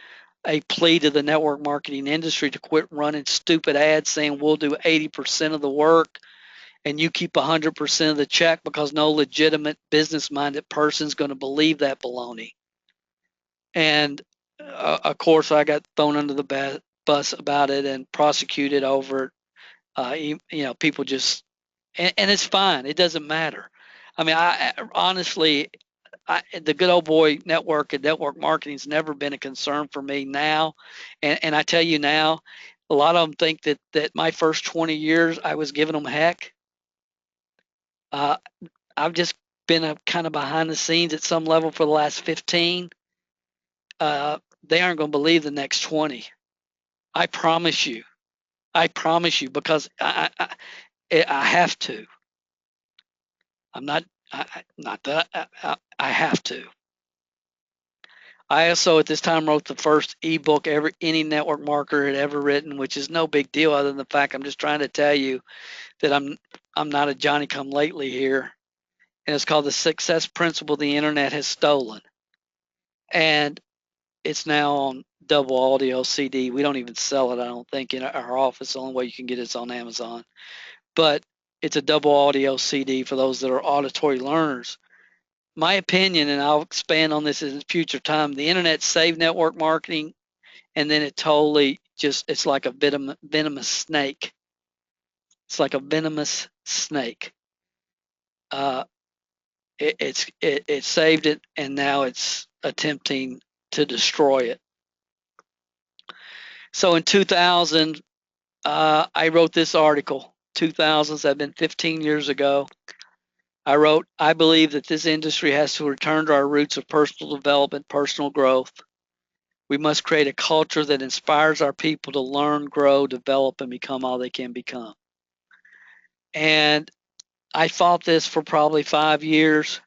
a plea to the network marketing industry to quit running stupid ads saying we'll do 80% of the work and you keep 100% of the check, because no legitimate business minded person is going to believe that baloney. And of course, I got thrown under the bus about it and prosecuted over it. People just, and it's fine. It doesn't matter. I mean, I honestly, the good old boy network and network marketing's never been a concern for me now. And I tell you now, a lot of them think that my first 20 years I was giving them heck. Uh, I've just been a kind of behind the scenes at some level for the last 15. Uh, they aren't going to believe the next 20. I promise you. I promise you, because I have to. I'm not. Not that I have to. I also at this time wrote the first ebook any network marketer had ever written, which is no big deal other than the fact I'm just trying to tell you that I'm not a Johnny come lately here. And it's called The Success Principle the Internet Has Stolen. And it's now on double audio CD. We don't even sell it, I don't think, in our office. The only way you can get it is on Amazon. But it's a double audio CD for those that are auditory learners. My opinion, and I'll expand on this in future time, the internet saved network marketing, and then it totally it's like a venomous snake. It's like a venomous snake. Uh, it saved it, and now it's attempting to destroy it. So in 2000, I wrote this article. 2000s, I've been 15 years ago. I wrote, I believe that this industry has to return to our roots of personal development, personal growth. We must create a culture that inspires our people to learn, grow, develop, and become all they can become. And I fought this for probably 5 years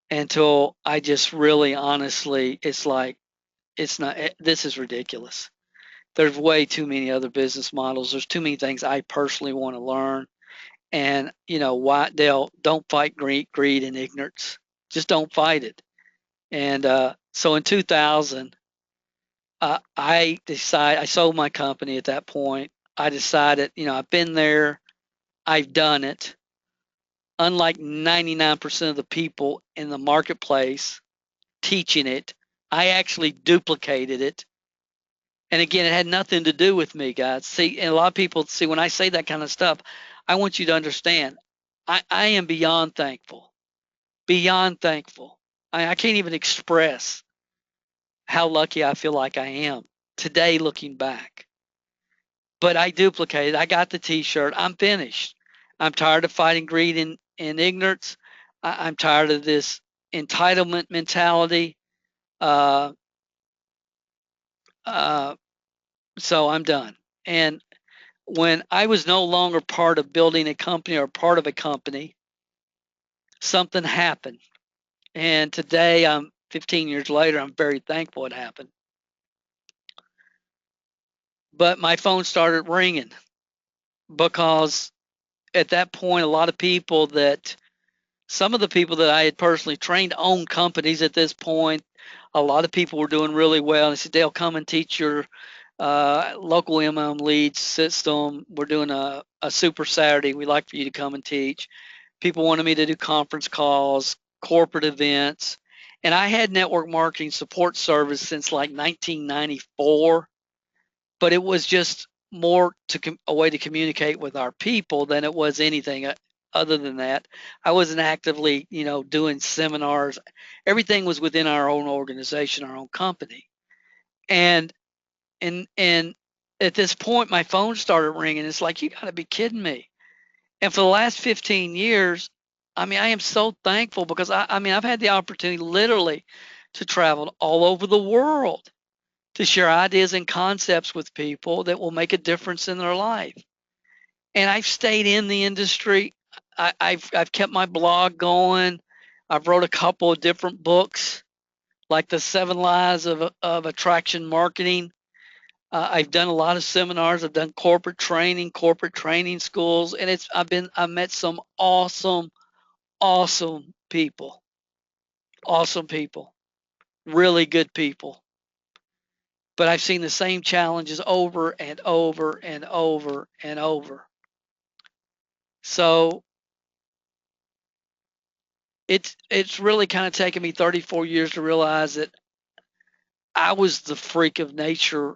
until I just really honestly, it's like, it's not, this is ridiculous. There's way too many other business models. There's too many things I personally want to learn. And, why, Dale, don't fight greed and ignorance. Just don't fight it. And so in 2000, I sold my company at that point. I decided, I've been there, I've done it. Unlike 99% of the people in the marketplace teaching it, I actually duplicated it. And again, it had nothing to do with me, guys. See, and a lot of people see when I say that kind of stuff, I want you to understand, I am beyond thankful. Beyond thankful. I can't even express how lucky I feel like I am today looking back. But I duplicated. I got the T-shirt. I'm finished. I'm tired of fighting greed and ignorance. I'm tired of this entitlement mentality. Uh, uh, so I'm done. And when I was no longer part of building a company or part of a company, something happened. And today, I'm 15 years later, I'm very thankful it happened. But my phone started ringing because at that point, a lot of people that some of the people that I had personally trained owned companies at this point. A lot of people were doing really well. They said, Dale, come and teach your local MM lead system. We're doing a super Saturday. We'd like for you to come and teach. People wanted me to do conference calls, corporate events. And I had network marketing support service since like 1994, but it was just more a way to communicate with our people than it was anything other than that. I wasn't actively, doing seminars. Everything was within our own organization, our own company. And and at this point, my phone started ringing. It's like, you got to be kidding me. And for the last 15 years, I mean, I am so thankful because I mean, I've had the opportunity literally to travel all over the world to share ideas and concepts with people that will make a difference in their life. And I've stayed in the industry. I've kept my blog going. I've wrote a couple of different books, like the 7 Lies of Attraction Marketing. I've done a lot of seminars. I've done corporate training schools, and I've met some awesome, awesome people, awesome people. really good people. But I've seen the same challenges over and over and over and over. So it's really kind of taken me 34 years to realize that I was the freak of nature.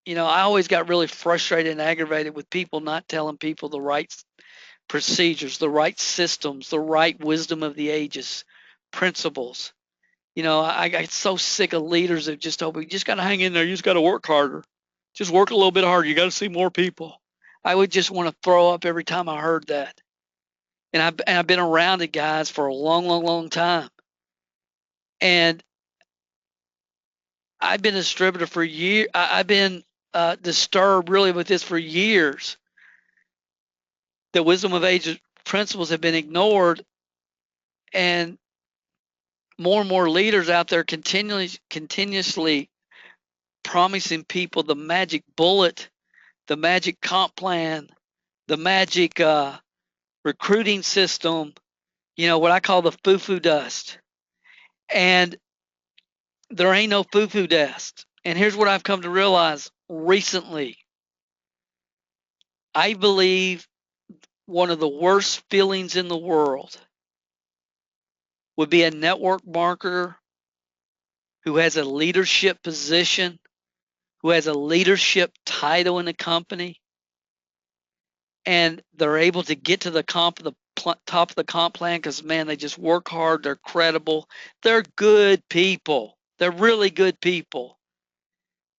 I always got really frustrated and aggravated with people not telling people the right procedures, the right systems, the right wisdom of the ages, principles. I got so sick of leaders that just told me, you just got to hang in there. You just got to work harder. Just work a little bit harder. You got to see more people. I would just want to throw up every time I heard that. And I've been around it, guys, for a long, long, long time. And I've been a distributor for years. I've been disturbed really with this for years. The wisdom of age principles have been ignored, and more leaders out there continuously promising people the magic bullet, the magic comp plan, the magic recruiting system, what I call the foo-foo dust. And there ain't no foo-foo dust. And here's what I've come to realize recently. I believe one of the worst feelings in the world would be a network marketer who has a leadership position, who has a leadership title in a company, and they're able to get to the top of the comp plan because, man, they just work hard, they're credible, they're good people, they're really good people,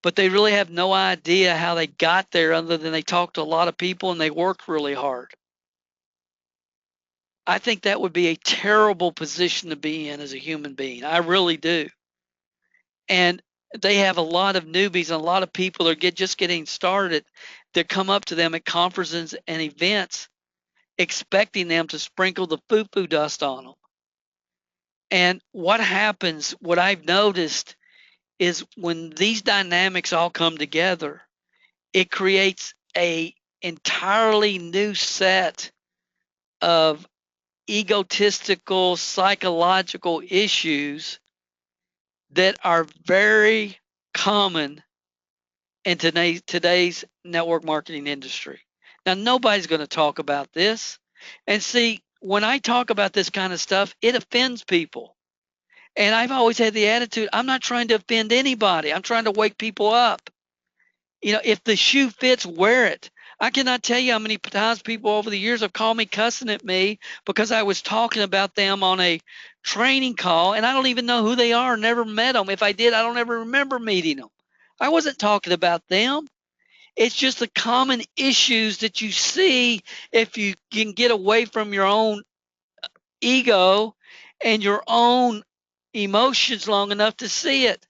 but they really have no idea how they got there other than they talk to a lot of people and they work really hard. I think that would be a terrible position to be in as a human being. I really do. And they have a lot of newbies and a lot of people that are just getting started that come up to them at conferences and events expecting them to sprinkle the foo-foo dust on them. And what happens, what I've noticed, is when these dynamics all come together, it creates a entirely new set of egotistical psychological issues that are very common in today's network marketing industry. Now, nobody's going to talk about this. And see, when I talk about this kind of stuff, it offends people. And I've always had the attitude, I'm not trying to offend anybody. I'm trying to wake people up. If the shoe fits, wear it. I cannot tell you how many times people over the years have called me cussing at me because I was talking about them on a training call, and I don't even know who they are, never met them. If I did, I don't ever remember meeting them. I wasn't talking about them. It's just the common issues that you see if you can get away from your own ego and your own emotions long enough to see it.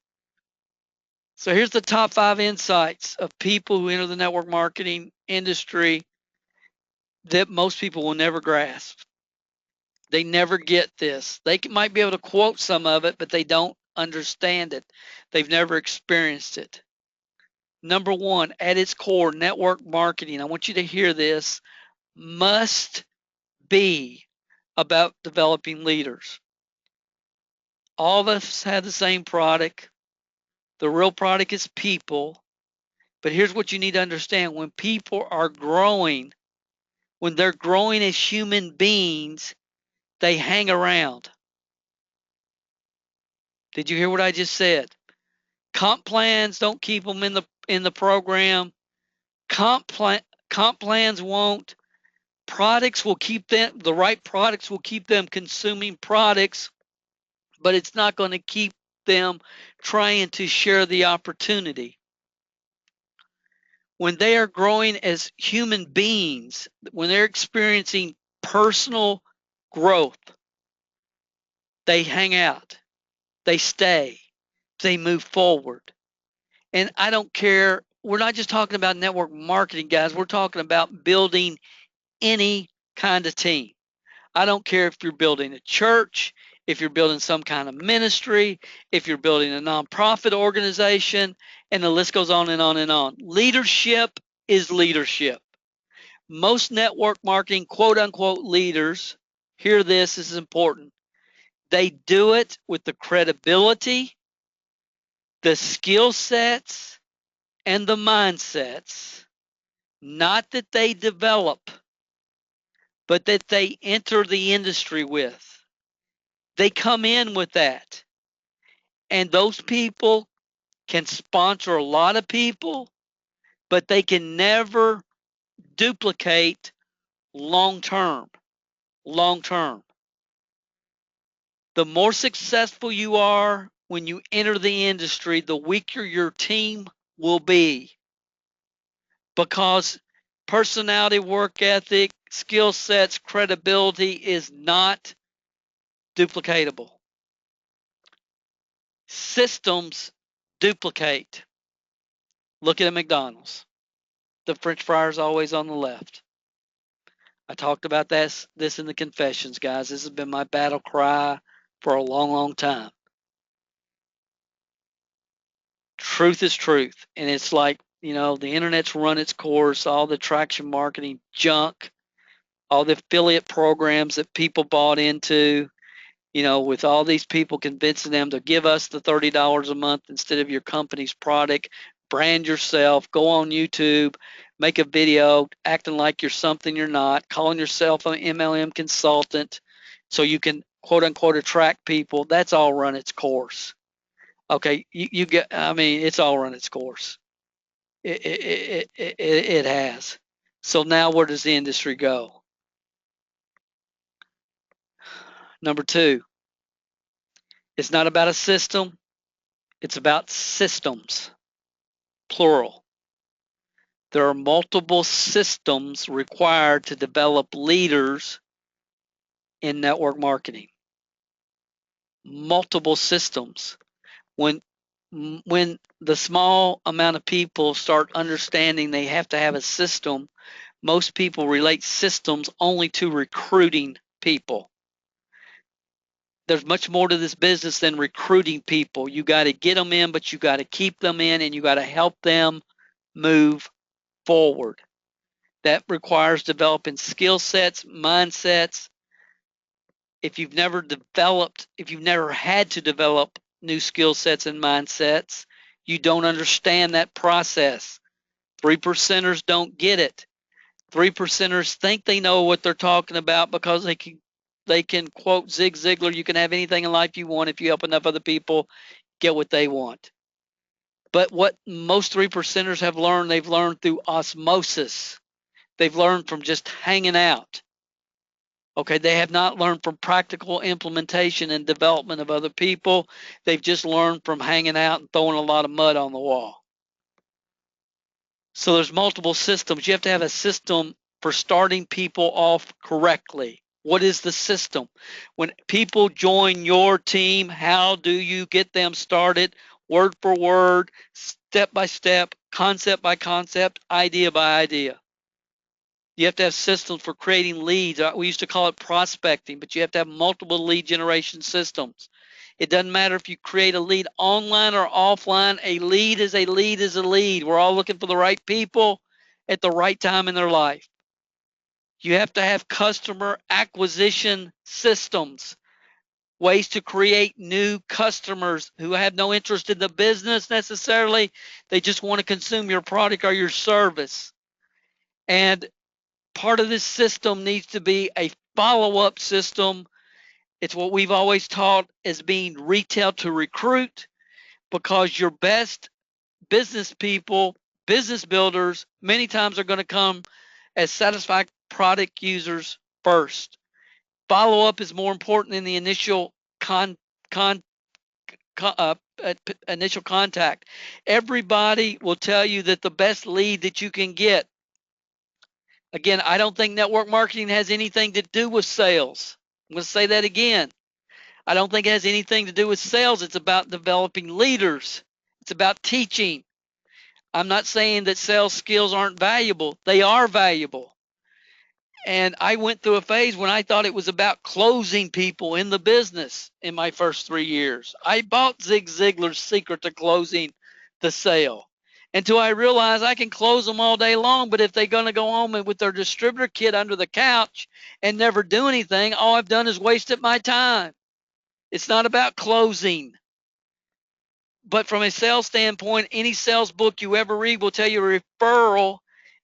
So here's the top 5 insights of people who enter the network marketing industry that most people will never grasp. They never get this. They might be able to quote some of it, but they don't understand it. They've never experienced it. Number 1, at its core, network marketing, I want you to hear this, must be about developing leaders. All of us have the same product. The real product is people. But here's what you need to understand. When people are growing, when they're growing as human beings, they hang around. Did you hear what I just said? Comp plans don't keep them in the program. Comp plans won't. Products will keep them. The right products will keep them consuming products, but it's not going to keep them trying to share the opportunity. When they are growing as human beings, when they're experiencing personal growth, they hang out, they stay, they move forward. And I don't care, we're not just talking about network marketing, guys, we're talking about building any kind of team. I don't care if you're building a church, if you're building some kind of ministry, if you're building a nonprofit organization, and the list goes on and on and on. Leadership is leadership. Most network marketing, quote unquote, leaders, hear this, this is important. They do it with the credibility The skill sets and the mindsets, not that they develop, but that they enter the industry with. They come in with that. And those people can sponsor a lot of people, but they can never duplicate long term. Long term. The more successful you are when you enter the industry, the weaker your team will be, because personality, work ethic, skill sets, credibility is not duplicatable. Systems duplicate. Look at McDonald's. The French fries always on the left. I talked about this in the confessions, guys. This has been my battle cry for a long, long time. Truth is truth. And it's like, the internet's run its course, all the traction marketing junk, all the affiliate programs that people bought into, with all these people convincing them to give us the $30 a month instead of your company's product, brand yourself, go on YouTube, make a video acting like you're something you're not, calling yourself an MLM consultant so you can quote unquote attract people. That's all run its course. Okay, you get, it's all run its course. It has. So now where does the industry go? Number two, it's not about a system, it's about systems, plural. There are multiple systems required to develop leaders in network marketing. Multiple systems. When the small amount of people start understanding they have to have a system, most people relate systems only to recruiting people. There's much more to this business than recruiting people. You got to get them in, but you got to keep them in, and you got to help them move forward. That requires developing skill sets, mindsets. If you've never had to develop new skill sets and mindsets, you don't understand that process. 3%ers don't get it. 3%ers think they know what they're talking about because they can quote Zig Ziglar, you can have anything in life you want if you help enough other people get what they want. But what most 3%ers have learned, they've learned through osmosis. They've learned from just hanging out. Okay, they have not learned from practical implementation and development of other people. They've just learned from hanging out and throwing a lot of mud on the wall. So there's multiple systems. You have to have a system for starting people off correctly. What is the system? When people join your team, how do you get them started? Word for word, step by step, concept by concept, idea by idea. You have to have systems for creating leads. We used to call it prospecting, but you have to have multiple lead generation systems. It doesn't matter if you create a lead online or offline. A lead is a lead is a lead. We're all looking for the right people at the right time in their life. You have to have customer acquisition systems, ways to create new customers who have no interest in the business necessarily. They just want to consume your product or your service. And part of this system needs to be a follow-up system. It's what we've always taught as being retail to recruit, because your best business people, business builders, many times are going to come as satisfied product users first. Follow-up is more important than the initial initial contact. Everybody will tell you that the best lead that you can get. Again, I don't think network marketing has anything to do with sales. I'm going to say that again. I don't think it has anything to do with sales. It's about developing leaders. It's about teaching. I'm not saying that sales skills aren't valuable. They are valuable. And I went through a phase when I thought it was about closing people in the business in my first 3 years. I bought Zig Ziglar's secret to closing the sale until I realized I can close them all day long, but if they're going to go home with their distributor kit under the couch and never do anything, all I've done is wasted my time. It's not about closing. But from a sales standpoint, any sales book you ever read will tell you a referral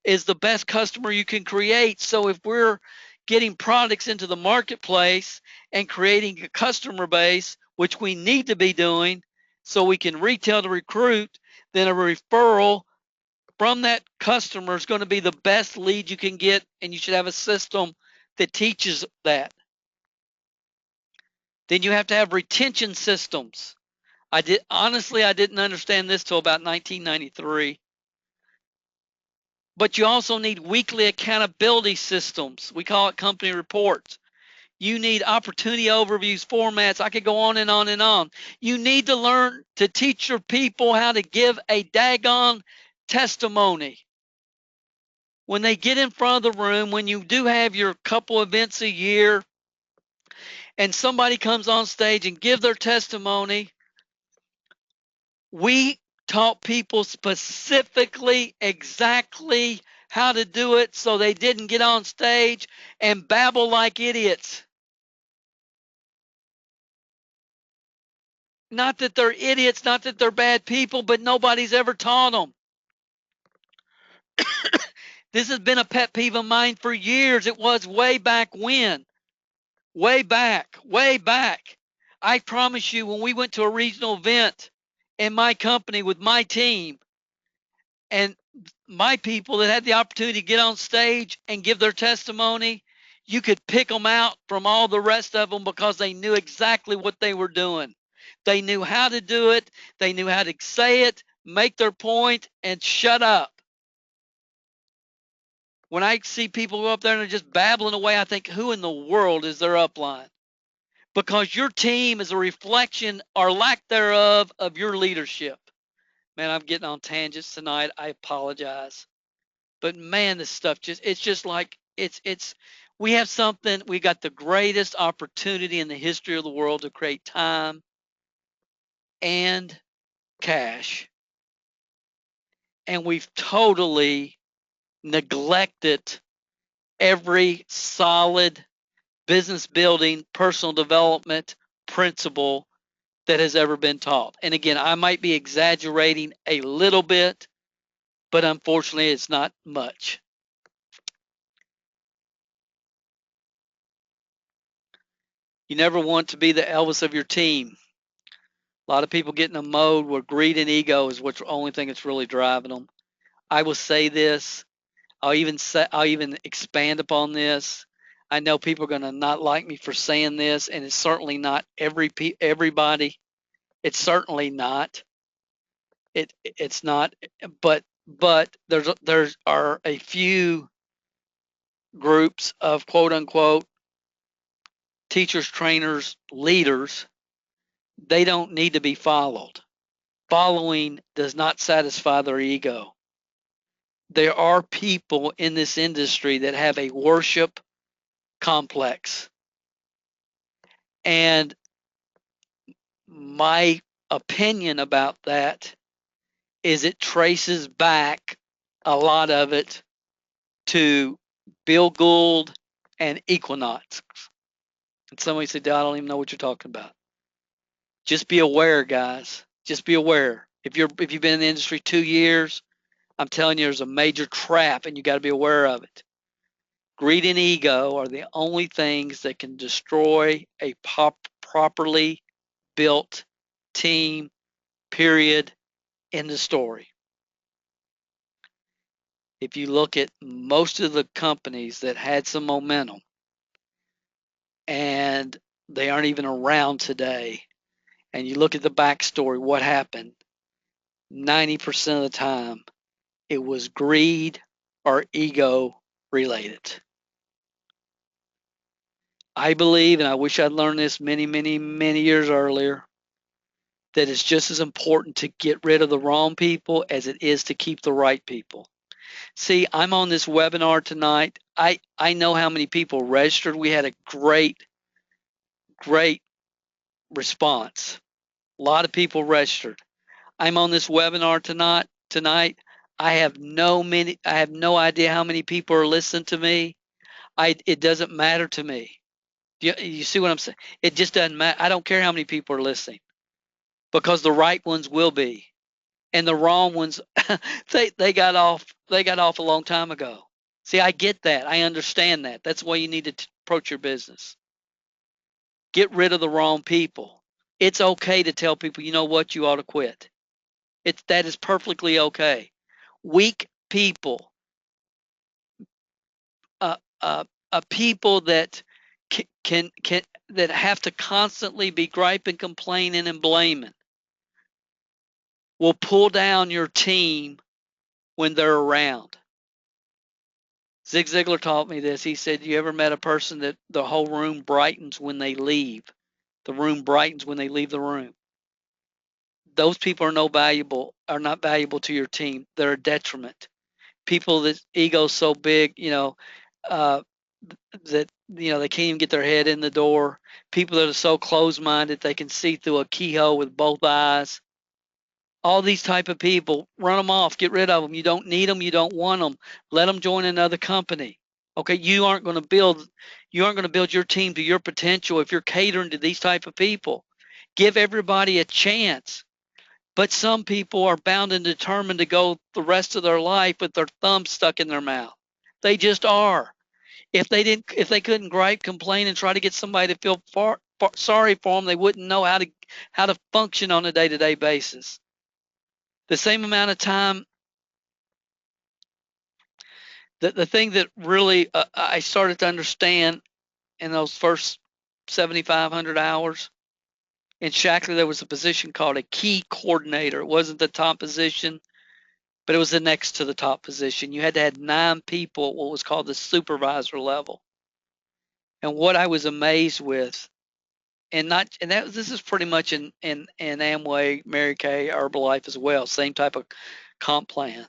is the best customer you can create. So if we're getting products into the marketplace and creating a customer base, which we need to be doing so we can retail to recruit, then a referral from that customer is going to be the best lead you can get, and you should have a system that teaches that. Then you have to have retention systems. I didn't understand this till about 1993. But you also need weekly accountability systems. We call it company reports. You need opportunity overviews, formats. I could go on and on and on. You need to learn to teach your people how to give a daggone testimony. When they get in front of the room, when you do have your couple events a year, and somebody comes on stage and give their testimony, we taught people specifically exactly how to do it so they didn't get on stage and babble like idiots. Not that they're idiots, not that they're bad people, but nobody's ever taught them. This has been a pet peeve of mine for years. It was way back when. Way back, way back. I promise you, when we went to a regional event in my company with my team, and my people that had the opportunity to get on stage and give their testimony, you could pick them out from all the rest of them because they knew exactly what they were doing. They knew how to do it. They knew how to say it, make their point, and shut up. When I see people go up there and they're just babbling away, I think, who in the world is their upline? Because your team is a reflection or lack thereof of your leadership. Man, I'm getting on tangents tonight. I apologize. But man, this stuff it's just like we have something, we got the greatest opportunity in the history of the world to create time and cash. And we've totally neglected every solid business building, personal development principle that has ever been taught. And again, I might be exaggerating a little bit, but unfortunately, it's not much. You never want to be the Elvis of your team. A lot of people get in a mode where greed and ego is what's the only thing that's really driving them. I will say this. I'll even expand upon this. I know people are going to not like me for saying this, and it's certainly not everybody. It's certainly not. It's not. But there are a few groups of quote unquote teachers, trainers, leaders. They don't need to be followed. Following does not satisfy their ego. There are people in this industry that have a worship complex. And my opinion about that is it traces back a lot of it to Bill Gould and Equinox. And somebody said, I don't even know what you're talking about. Just be aware, guys. Just be aware. If you've been in the industry 2 years, I'm telling you, there's a major trap, and you got to be aware of it. Greed and ego are the only things that can destroy a properly built team, period, in the story. If you look at most of the companies that had some momentum and they aren't even around today, and you look at the backstory, what happened, 90% of the time, it was greed or ego related. I believe, and I wish I'd learned this many, many, many years earlier, that it's just as important to get rid of the wrong people as it is to keep the right people. See, I'm on this webinar tonight. I know how many people registered. We had a great response. A lot of people registered. I'm on this webinar tonight. I have no idea how many people are listening to me. It doesn't matter to me. You see what I'm saying? It just doesn't matter. I don't care how many people are listening. because the right ones will be, and the wrong ones they got off a long time ago. See, I get that. I understand that. That's the way you need to approach your business. Get rid of the wrong people. It's okay to tell people, you know what, you ought to quit. That is perfectly okay. Weak people, uh, uh, people that can that have to constantly be griping, complaining, and blaming will pull down your team when they're around. Zig Ziglar taught me this. He said, "You ever met a person that the whole room brightens when they leave? The room brightens when they leave the room. Those people are not valuable to your team. They're a detriment. People that ego's so big, uh, that they can't even get their head in the door. People that are so closed-minded they can see through a keyhole with both eyes. All these type of people, run them off, get rid of them. You don't need them, you don't want them. Let them join another company. Okay, you aren't going to build your team to your potential if you're catering to these type of people. Give everybody a chance. But some people are bound and determined to go the rest of their life with their thumb stuck in their mouth. They just are. If they couldn't gripe, complain, and try to get somebody to feel sorry for them, they wouldn't know how to function on a day-to-day basis. The same amount of time, the thing that really I started to understand in those first 7,500 hours in Shackler, there was a position called a key coordinator. It wasn't the top position, but it was the next to the top position. You had to have 9 people at what was called the supervisor level. And what I was amazed with, this is pretty much in Amway, Mary Kay, Herbalife as well, same type of comp plan,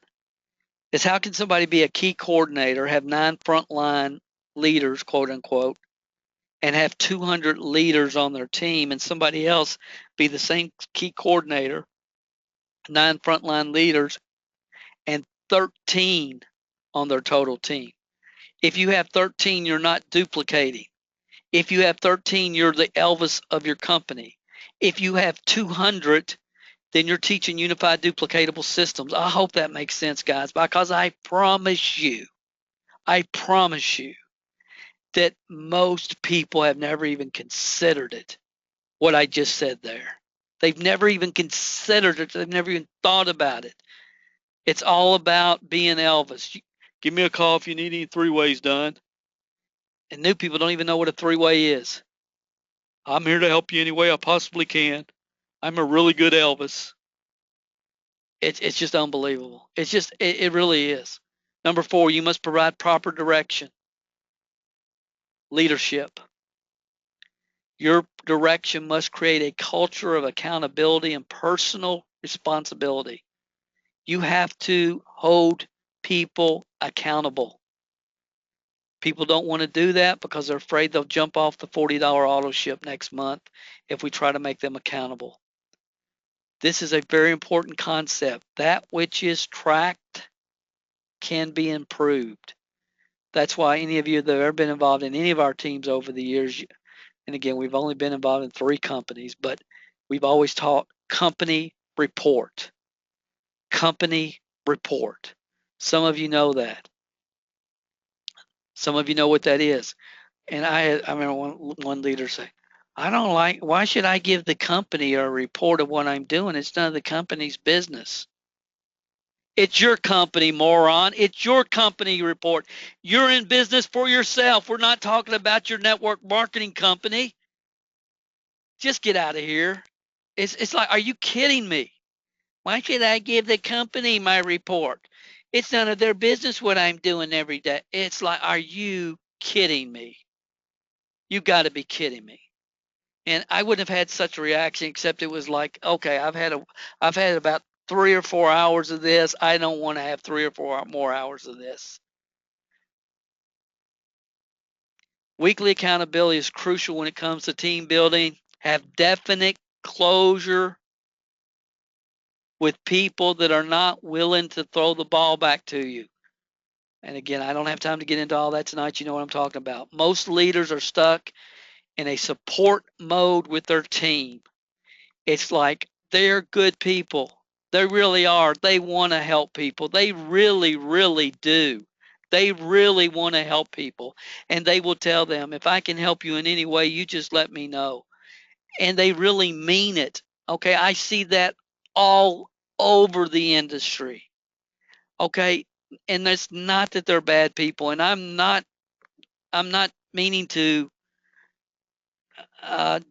is how can somebody be a key coordinator, have 9 frontline leaders, quote unquote, and have 200 leaders on their team, and somebody else be the same key coordinator, 9 frontline leaders, and 13 on their total team. If you have 13, you're not duplicating. If you have 13, you're the Elvis of your company. If you have 200, then you're teaching unified duplicatable systems. I hope that makes sense, guys, because I promise you that most people have never even considered it, what I just said there. They've never even considered it. They've never even thought about it. It's all about being Elvis. Give me a call if you need any 3-ways done. And new people don't even know what a 3-way is. I'm here to help you any way I possibly can. I'm a really good Elvis. It's just unbelievable. It really is. Number 4, you must provide proper direction. Leadership. Your direction must create a culture of accountability and personal responsibility. You have to hold people accountable. People don't want to do that because they're afraid they'll jump off the $40 auto ship next month if we try to make them accountable. This is a very important concept. That which is tracked can be improved. That's why any of you that have ever been involved in any of our teams over the years, and again, we've only been involved in 3 companies, but we've always taught company report. Company report. Some of you know that. Some of you know what that is. And I remember one leader say, why should I give the company a report of what I'm doing? It's none of the company's business. It's your company, moron. It's your company report. You're in business for yourself. We're not talking about your network marketing company. Just get out of here. It's like, are you kidding me? Why should I give the company my report? It's none of their business what I'm doing every day. It's like, are you kidding me? You got to be kidding me. And I wouldn't have had such a reaction except it was like, okay, I've had about 3 or 4 hours of this. I don't want to have 3 or 4 more hours of this. Weekly accountability is crucial when it comes to team building. Have definite closure with people that are not willing to throw the ball back to you. And again, I don't have time to get into all that tonight. You know what I'm talking about. Most leaders are stuck in a support mode with their team. It's like They're good people. They really are. They want to help people. They really, really do. They really want to help people. And they will tell them, if I can help you in any way, you just let me know. And they really mean it. Okay. I see that all over the industry. Okay. And it's not that they're bad people. And I'm not meaning to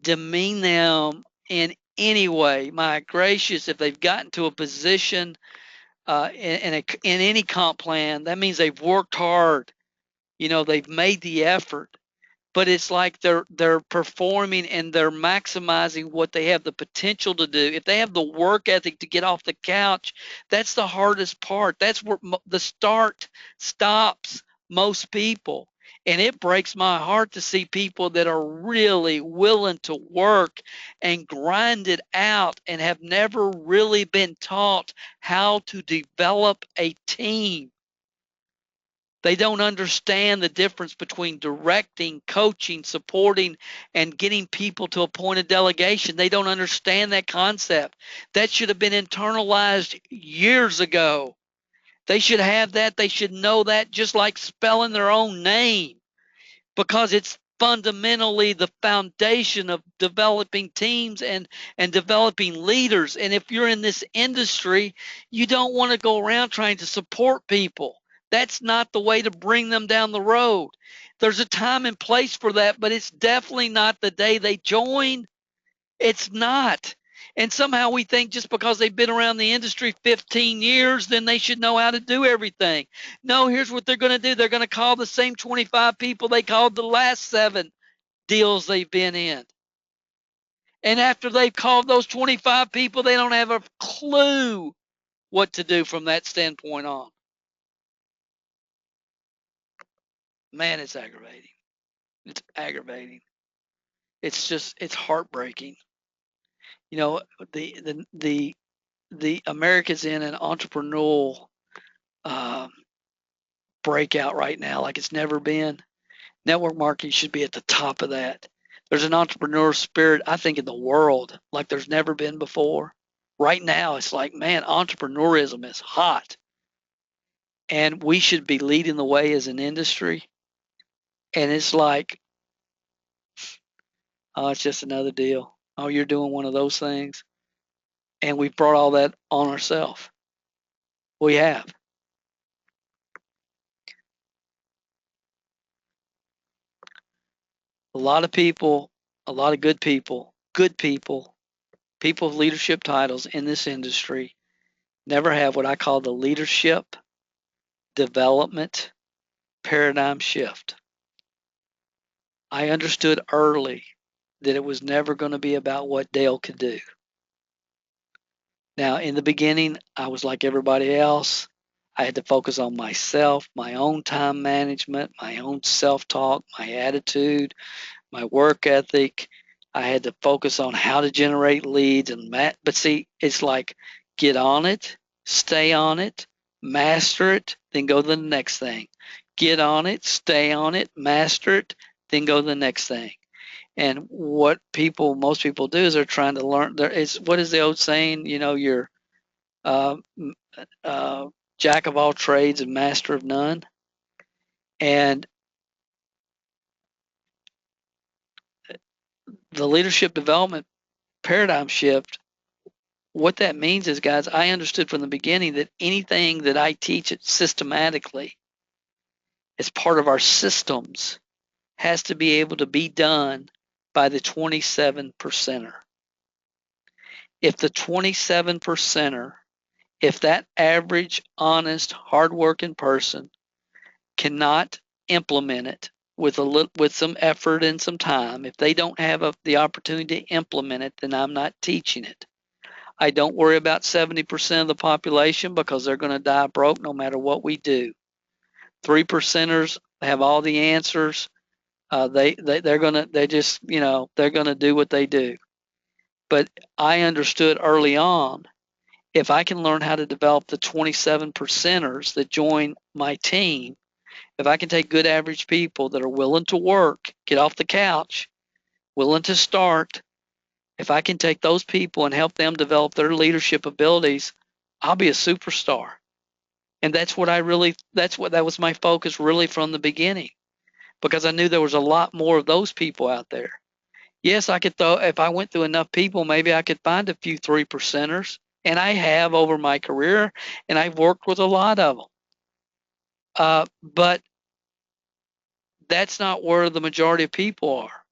demean them in any way. My gracious, if they've gotten to a position in any comp plan, that means they've worked hard. They've made the effort, but it's like they're performing and they're maximizing what they have the potential to do. If they have the work ethic to get off the couch, that's the hardest part. That's where the start stops most people. And it breaks my heart to see people that are really willing to work and grind it out and have never really been taught how to develop a team. They don't understand the difference between directing, coaching, supporting, and getting people to a point of delegation. They don't understand that concept. That should have been internalized years ago. They should have that. They should know that, just like spelling their own name, because it's fundamentally the foundation of developing teams and developing leaders. And if you're in this industry, you don't want to go around trying to support people. That's not the way to bring them down the road. There's a time and place for that, but it's definitely not the day they join. It's not. And somehow we think just because they've been around the industry 15 years, then they should know how to do everything. No, here's what they're going to do. They're going to call the same 25 people they called the last 7 deals they've been in. And after they've called those 25 people, they don't have a clue what to do from that standpoint on. Man, it's aggravating. It's aggravating. It's heartbreaking. You know, the America's in an entrepreneurial um, breakout right now like it's never been. Network marketing should be at the top of that. There's an entrepreneur spirit, I think, in the world like there's never been before. Right now, it's like, man, entrepreneurism is hot. And we should be leading the way as an industry. And it's like, oh, it's just another deal. Oh, you're doing one of those things. And we've brought all that on ourselves. We have. A lot of people, a lot of good people of leadership titles in this industry never have what I call the leadership development paradigm shift. I understood early that it was never going to be about what Dale could do. Now, in the beginning, I was like everybody else. I had to focus on myself, my own time management, my own self talk, my attitude, my work ethic. I had to focus on how to generate leads but see, it's like get on it, stay on it, master it, then go to the next thing. Get on it, stay on it, master it, then go to the next thing. And what most people do is they're trying to learn. What is the old saying? You're uh, uh, jack of all trades and master of none. And the leadership development paradigm shift, what that means is, guys, I understood from the beginning that anything that I teach it systematically as part of our systems has to be able to be done by the 27 percenter. If the 27 percenter, if that average, honest, hardworking person cannot implement it with some effort and some time, if they don't have the opportunity to implement it, then I'm not teaching it. I don't worry about 70% of the population because they're going to die broke no matter what we do. 3 percenters have all the answers. They're going to they're going to do what they do. But I understood early on, if I can learn how to develop the 27 percenters that join my team, if I can take good average people that are willing to work, get off the couch, willing to start, If I can take those people and help them develop their leadership abilities, I'll be a superstar. And that was my focus really from the beginning, because I knew there was a lot more of those people out there. Yes, I could throw, if I went through enough people, maybe I could find a few 3%ers. And I have over my career, and I've worked with a lot of them. But that's not where the majority of people are.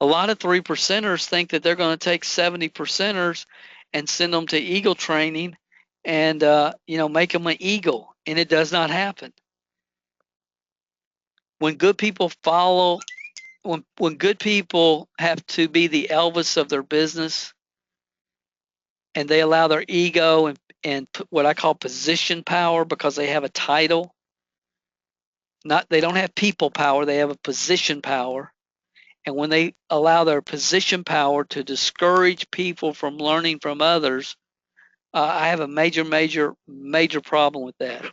A lot of 3%ers think that they're going to take 70%ers and send them to eagle training and, make them an eagle. And it does not happen. When good people follow, when good people have to be the Elvis of their business, and they allow their ego and what I call position power, because they have a title. Not, they don't have people power, they have a position power. And when they allow their position power to discourage people from learning from others, I have a major problem with that.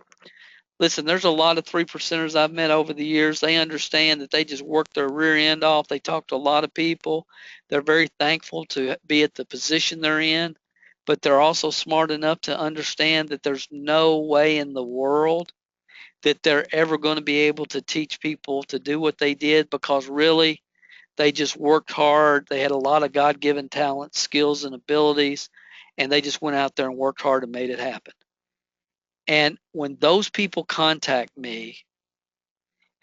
Listen, there's a lot of 3%ers I've met over the years. They understand that they just work their rear end off. They talk to a lot of people. They're very thankful to be at the position they're in, but they're also smart enough to understand that there's no way in the world that they're ever going to be able to teach people to do what they did, because really they just worked hard. They had a lot of God-given talent, skills, and abilities, and they just went out there and worked hard and made it happen. And when those people contact me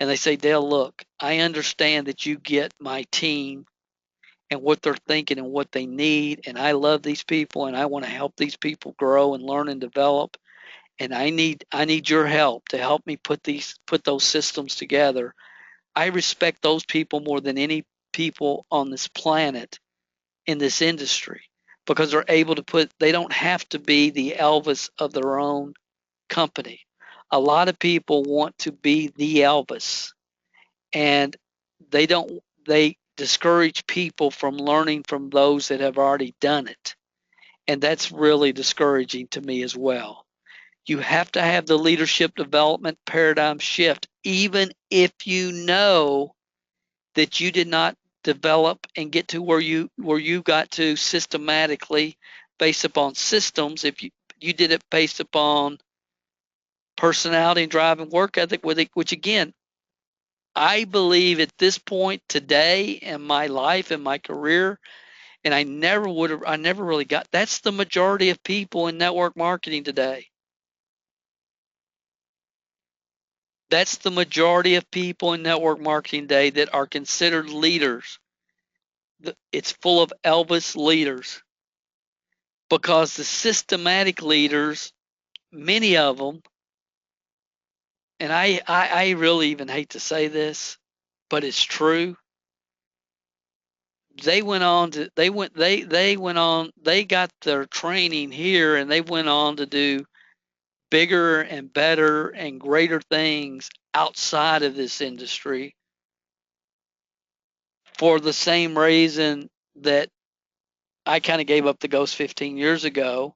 and they say, Dale, look, I understand that you get my team and what they're thinking and what they need, and I love these people and I want to help these people grow and learn and develop, and I need your help to help me put those systems together. I respect those people more than any people on this planet in this industry, because they're able to they don't have to be the Elvis of their own company. A lot of people want to be the Elvis, and they discourage people from learning from those that have already done it. And that's really discouraging to me as well. You have to have the leadership development paradigm shift, even if you know that you did not develop and get to where you got to systematically based upon systems. If you did it based upon personality and drive and work ethic, with it, which again, I believe at this point today in my life and my career, and I never really got, that's the majority of people in network marketing today. That's the majority of people in network marketing today that are considered leaders. It's full of Elvis leaders, because the systematic leaders, many of them, and I really even hate to say this, but it's true. They got their training here, and they went on to do bigger and better and greater things outside of this industry, for the same reason that I kind of gave up the ghost 15 years ago,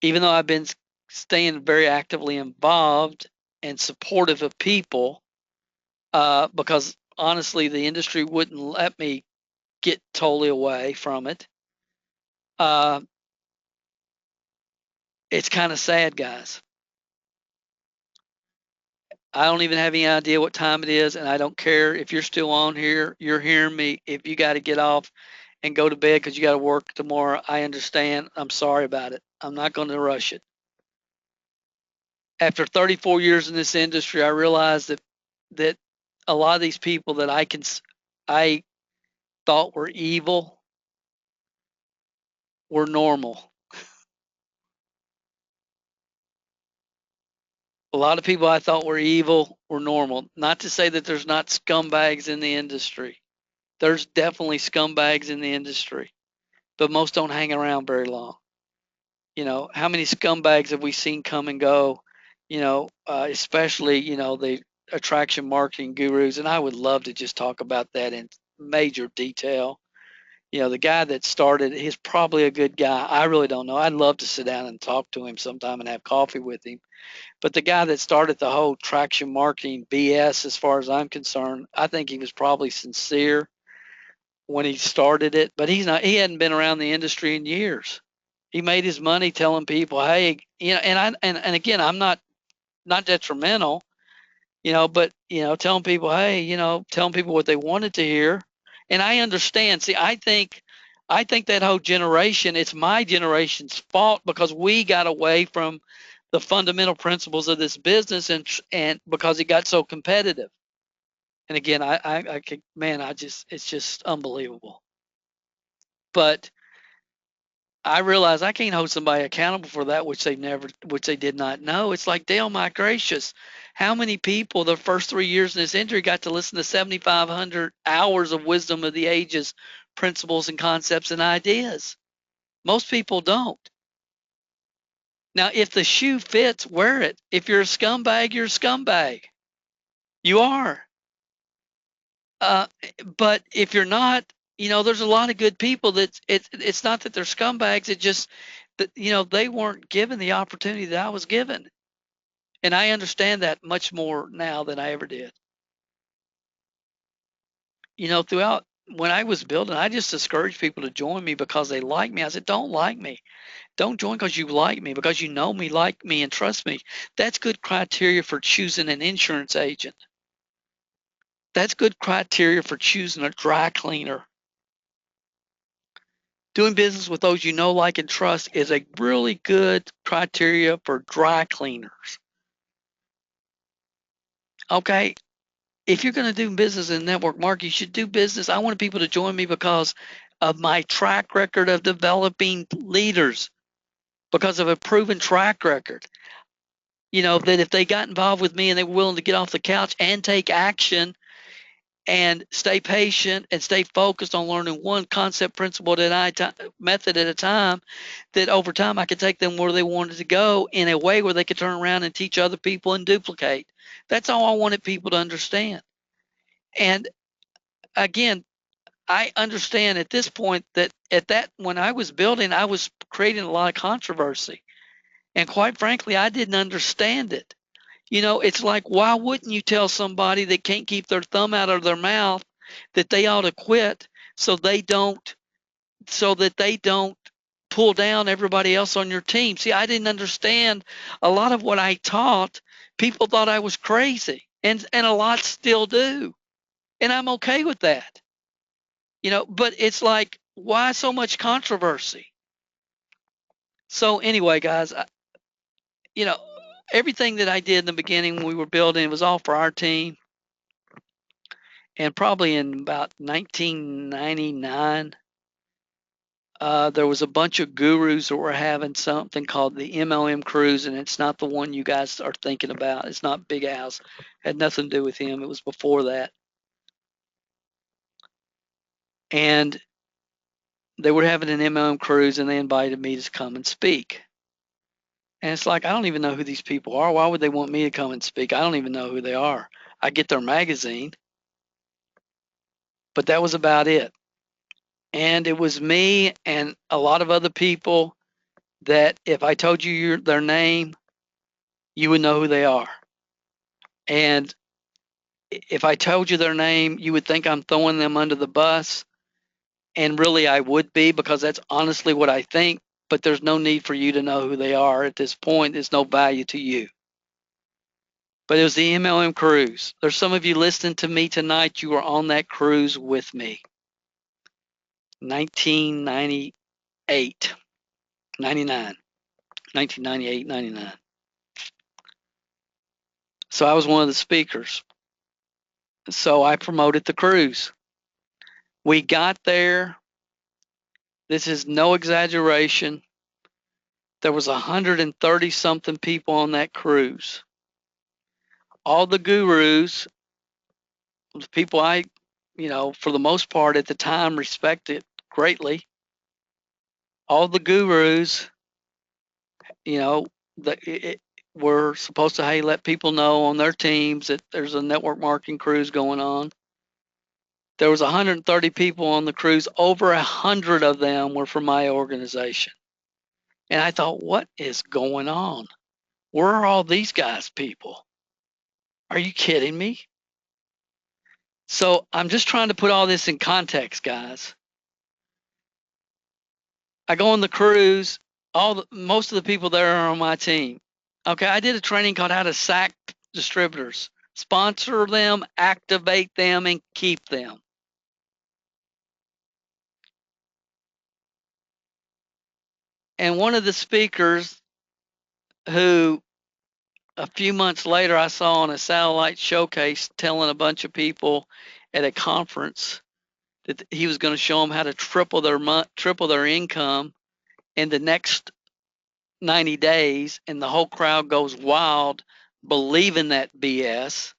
even though I've been staying very actively involved and supportive of people, because honestly, the industry wouldn't let me get totally away from it. Uh, it's kind of sad, guys. I don't even have any idea what time it is, and I don't care if you're still on here. You're hearing me. If you got to get off and go to bed because you got to work tomorrow, I understand. I'm sorry about it. I'm not going to rush it. After 34 years in this industry, I realized that a lot of these people that I thought were evil were normal. A lot of people I thought were evil were normal. Not to say that there's not scumbags in the industry. There's definitely scumbags in the industry, but most don't hang around very long. How many scumbags have we seen come and go? Especially the attraction marketing gurus, and I would love to just talk about that in major detail. The guy that started, he's probably a good guy. I really don't know. I'd love to sit down and talk to him sometime and have coffee with him. But the guy that started the whole traction marketing BS, as far as I'm concerned, I think he was probably sincere. when he started it, but he hadn't been around the industry in years. He made his money telling people, hey, and again, I'm not detrimental, but telling people, hey, telling people what they wanted to hear. And I understand. See, I think that whole generation, it's my generation's fault because we got away from the fundamental principles of this business, and because it got so competitive. And again, I could, man, it's just unbelievable. But I realize I can't hold somebody accountable for that which they did not know. It's like, Dale, my gracious, how many people the first 3 years in this industry got to listen to 7,500 hours of wisdom of the ages, principles and concepts and ideas? Most people don't. Now, if the shoe fits, wear it. If you're a scumbag, you're a scumbag. You are. Uh, but if you're not, there's a lot of good people that it's not that they're scumbags. It just that they weren't given the opportunity that I was given, and I understand that much more now than I ever did. Throughout when I was building, I just discouraged people to join me because they like me. I said, don't like me. Don't join because you like me, because you know me, like me, and trust me. That's good criteria for choosing an insurance agent. That's good criteria for choosing a dry cleaner. Doing business with those you know, like, and trust is a really good criteria for dry cleaners. Okay, if you're going to do business in network marketing, you should do business. I want people to join me because of my track record of developing leaders, because of a proven track record. That if they got involved with me and they were willing to get off the couch and take action and stay patient and stay focused on learning one concept, principle method at a time, that over time I could take them where they wanted to go in a way where they could turn around and teach other people and duplicate. That's all I wanted people to understand. And again, I understand at this point that when I was building, I was creating a lot of controversy. And quite frankly, I didn't understand it. It's like, why wouldn't you tell somebody that can't keep their thumb out of their mouth that they ought to quit so that they don't pull down everybody else on your team? See, I didn't understand a lot of what I taught. People thought I was crazy, and a lot still do. And I'm okay with that. But it's like, why so much controversy? So anyway, guys, you know, everything that I did in the beginning when we were building, it was all for our team. And probably in about 1999, there was a bunch of gurus that were having something called the MLM cruise, and it's not the one you guys are thinking about. It's not Big Al's. It had nothing to do with him. It was before that. And they were having an MLM cruise, and they invited me to come and speak. And it's like, I don't even know who these people are. Why would they want me to come and speak? I don't even know who they are. I get their magazine, but that was about it. And it was me and a lot of other people that if I told you their name, you would know who they are. And if I told you their name, you would think I'm throwing them under the bus. And really, I would be, because that's honestly what I think. But there's no need for you to know who they are at this point. There's no value to you. But it was the MLM cruise. There's some of you listening to me tonight. You were on that cruise with me. 1998, 99, 1998, 99. So I was one of the speakers. So I promoted the cruise. We got there. This is no exaggeration. There was 130 something people on that cruise. All the gurus, the people I, for the most part at the time respected greatly. All the gurus, were supposed to, hey, let people know on their teams that there's a network marketing cruise going on. There was 130 people on the cruise. Over 100 of them were from my organization. And I thought, what is going on? Where are all these guys people? Are you kidding me? So I'm just trying to put all this in context, guys. I go on the cruise. Most of the people there are on my team. Okay, I did a training called How to Sack Distributors. Sponsor them, activate them, and keep them. And one of the speakers who a few months later I saw on a satellite showcase telling a bunch of people at a conference that he was going to show them how to triple their income in the next 90 days, and the whole crowd goes wild believing that BS.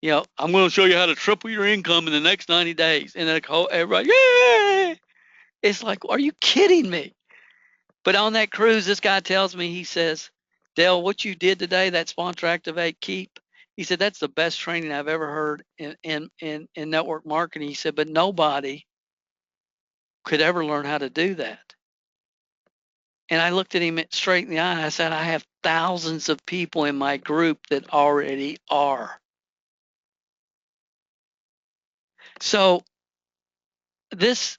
I'm going to show you how to triple your income in the next 90 days. And then everybody, yay! It's like, are you kidding me? But on that cruise, this guy tells me, he says, Dale, what you did today, that sponsor activate keep, he said, that's the best training I've ever heard in network marketing. He said, but nobody could ever learn how to do that. And I looked at him straight in the eye. I said, I have thousands of people in my group that already are. So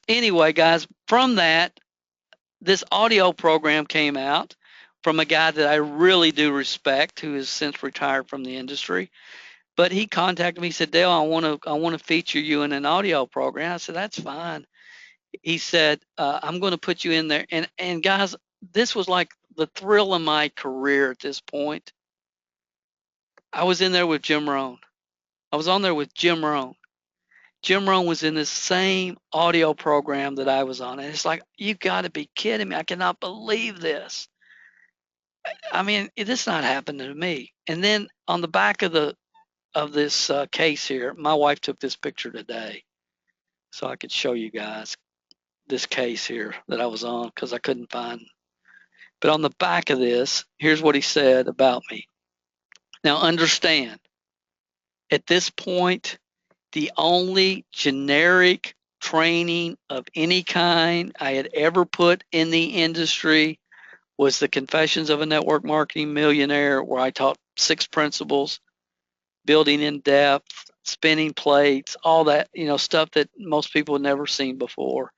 anyway, guys, from that, this audio program came out from a guy that I really do respect, who has since retired from the industry. But he contacted me. He said, Dale, I want to feature you in an audio program. I said, that's fine. He said, I'm going to put you in there. And guys, this was like the thrill of my career at this point. I was in there with Jim Rohn. I was on there with Jim Rohn. Jim Rohn was in this same audio program that I was on. And it's like, you got to be kidding me. I cannot believe this. I mean, this not happening to me. And then on the back of this case here, my wife took this picture today so I could show you guys this case here that I was on because I couldn't find. But on the back of this, here's what he said about me. Now, understand, at this point, the only generic training of any kind I had ever put in the industry was the Confessions of a Network Marketing Millionaire, where I taught 6 principles: building in depth, spinning plates, all that, stuff that most people had never seen before.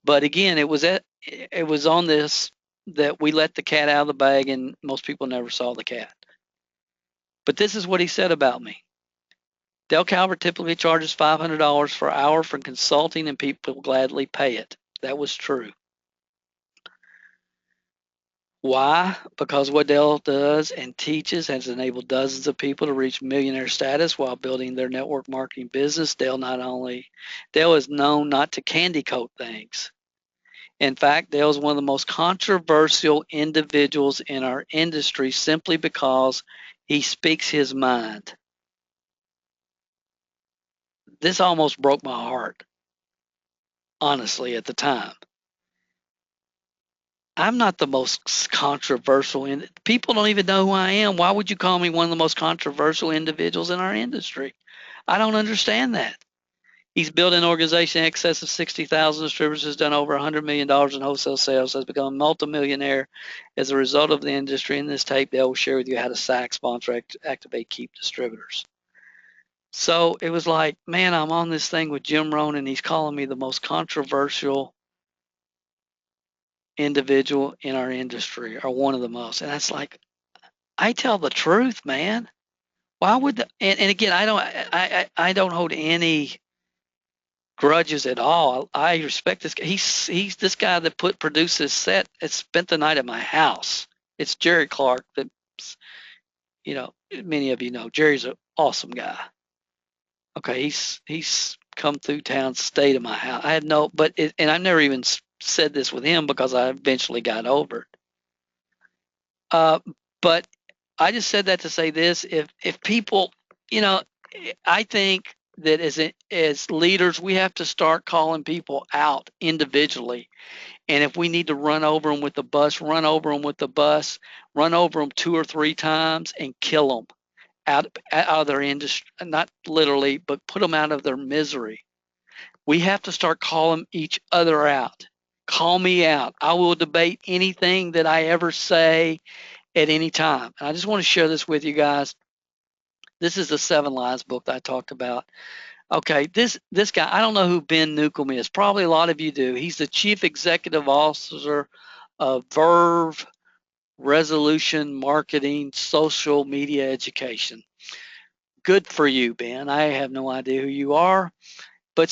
But again, it was on this that we let the cat out of the bag, and most people never saw the cat. But this is what he said about me. Dale Calvert typically charges $500 per hour for consulting, and people gladly pay it. That was true. Why? Because what Dale does and teaches has enabled dozens of people to reach millionaire status while building their network marketing business. Dale is known not to candy coat things. In fact, Dale is one of the most controversial individuals in our industry simply because he speaks his mind. This almost broke my heart, honestly, at the time. I'm not the most controversial, and people don't even know who I am. Why would you call me one of the most controversial individuals in our industry? I don't understand that. He's built an organization in excess of 60,000 distributors, has done over $100 million in wholesale sales, has become a multimillionaire as a result of the industry. In this tape, they will share with you how to sack, sponsor, activate, keep distributors. So it was like, man, I'm on this thing with Jim Rohn, and he's calling me the most controversial individual in our industry, or one of the most. And that's like, I tell the truth, man. Why would and again, I don't hold any grudges at all. I respect this guy. He's this guy that produced this set. It spent the night at my house. It's Jerry Clark. That many of you know. Jerry's an awesome guy. Okay, he's come through town, stayed at my house. I had no, and I never even said this with him because I eventually got over it. But I just said that to say this: if people, I think that as leaders, we have to start calling people out individually. And if we need to run over them with the bus, run over them with the bus, run over them 2 or 3 times, and kill them out of their industry. Not literally, but put them out of their misery. We have to start calling each other out. Call me out. I will debate anything that I ever say at any time. And I just want to share this with you guys. This is the 7 Lies book that I talked about. Okay, this guy, I don't know who Ben Newcomb is. Probably a lot of you do. He's the chief executive officer of Verve Resolution Marketing Social Media Education. Good for you, Ben. I have no idea who you are, but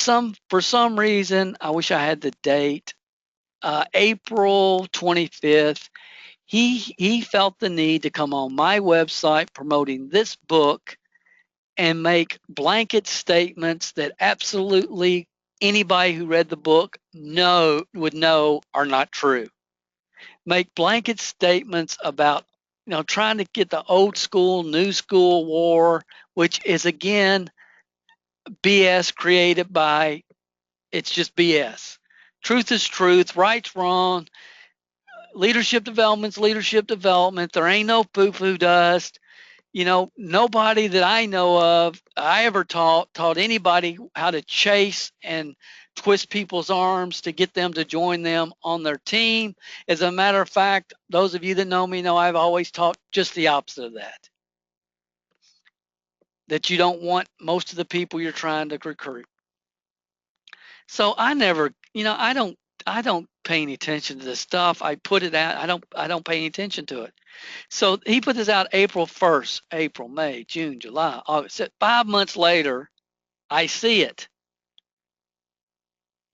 for some reason, I wish I had the date. April 25th, he felt the need to come on my website promoting this book and make blanket statements that absolutely anybody who read the book would know are not true. Make blanket statements about trying to get the old school new school war, which is again BS created by, it's just BS. Truth is truth, right's wrong, leadership development's leadership development. There ain't no poo-poo dust. Nobody that I know of, I ever taught anybody how to chase and twist people's arms to get them to join them on their team. As a matter of fact, those of you that know me know I've always taught just the opposite of that. That you don't want most of the people you're trying to recruit. So I never, I don't pay any attention to this stuff. I put it out. I don't pay any attention to it. So he put this out April 1st, April, May, June, July, August. 5 months later, I see it.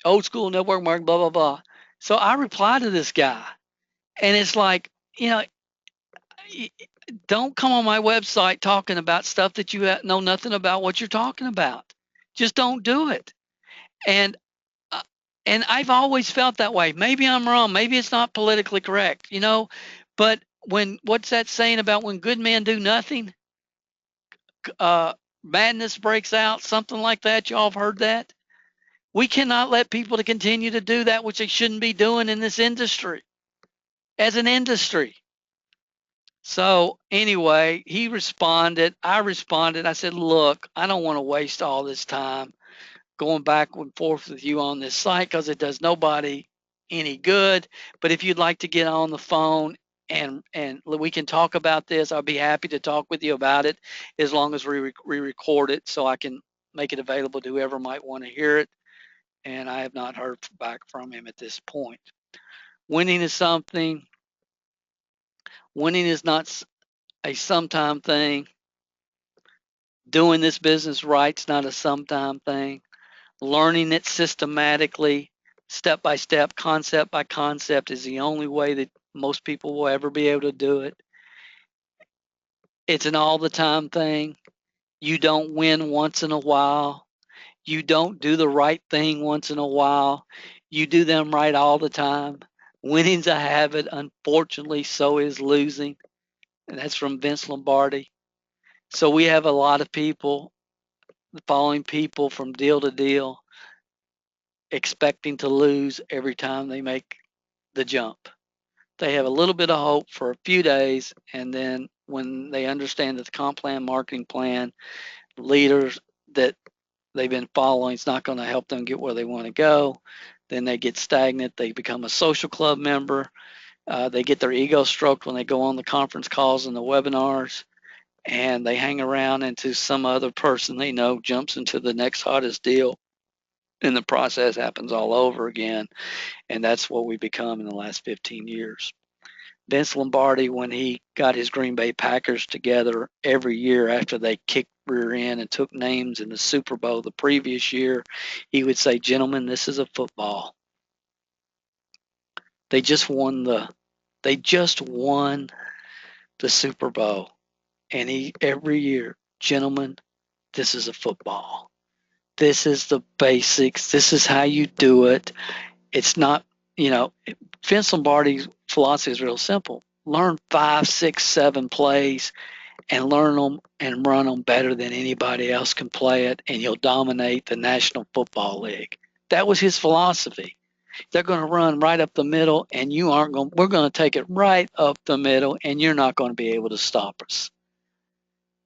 Old school network marketing, blah, blah, blah. So I reply to this guy. And it's like, don't come on my website talking about stuff that you know nothing about what you're talking about. Just don't do it. And uh, and I've always felt that way. Maybe I'm wrong. Maybe it's not politically correct, but what's that saying about when good men do nothing? Madness breaks out, something like that. Y'all have heard that. We cannot let people to continue to do that which they shouldn't be doing in this industry, as an industry. So anyway, he responded. I responded. I said, look, I don't want to waste all this time going back and forth with you on this site because it does nobody any good. But if you'd like to get on the phone and we can talk about this, I'll be happy to talk with you about it as long as we record it so I can make it available to whoever might want to hear it. And I have not heard back from him at this point. Winning is something. Winning is not a sometime thing. Doing this business right's not a sometime thing. Learning it systematically, step by step, concept by concept, is the only way that most people will ever be able to do it. It's an all the time thing. You don't win once in a while. You don't do the right thing once in a while. You do them right all the time. Winning's a habit. Unfortunately, so is losing. And that's from Vince Lombardi. So we have a lot of people following people from deal to deal, expecting to lose every time they make the jump. They have a little bit of hope for a few days, and then when they understand that the comp plan, marketing plan, leaders that they've been following is not going to help them get where they want to go, then they get stagnant. They become a social club member. They get their ego stroked when they go on the conference calls and the webinars, and they hang around until some other person they know jumps into the next hottest deal, and the process happens all over again. And that's what we become in the last 15 years. Vince Lombardi, when he got his Green Bay Packers together every year after they kicked rear end and took names in the Super Bowl the previous year, he would say, "Gentlemen, this is a football. They just won the they just won the Super Bowl." And he every year, "Gentlemen, this is a football. This is the basics. This is how you do it. It's not, you know, Vince Lombardi's philosophy is real simple. Learn 5, 6, 7 plays and learn them and run them better than anybody else can play it, and you'll dominate the National Football League." That was his philosophy. They're going to run right up the middle, and we're going to take it right up the middle, and you're not going to be able to stop us.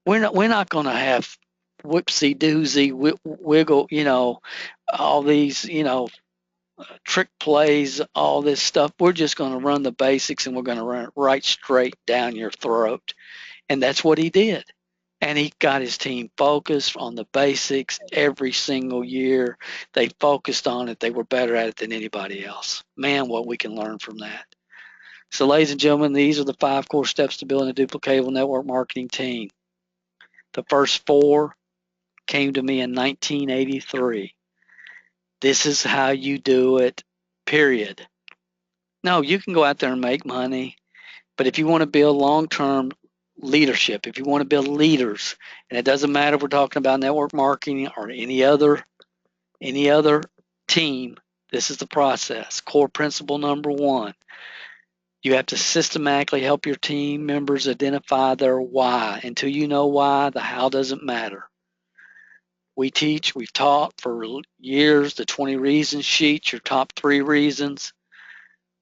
We're not going to have whoopsie doozy wiggle, all these, trick plays, all this stuff. We're just going to run the basics, and we're going to run it right straight down your throat. And that's what he did. And he got his team focused on the basics every single year. They focused on it. They were better at it than anybody else. Man, what we can learn from that. So, ladies and gentlemen, these are the 5 core steps to building a duplicatable network marketing team. The first 4 came to me in 1983. This is how you do it, period. No, you can go out there and make money, but if you want to build long-term leadership, if you want to build leaders, and it doesn't matter if we're talking about network marketing or any other team, this is the process. Core principle number 1. You have to systematically help your team members identify their why. Until you know why, the how doesn't matter. We've taught for years the 20 reasons sheet, your top 3 reasons.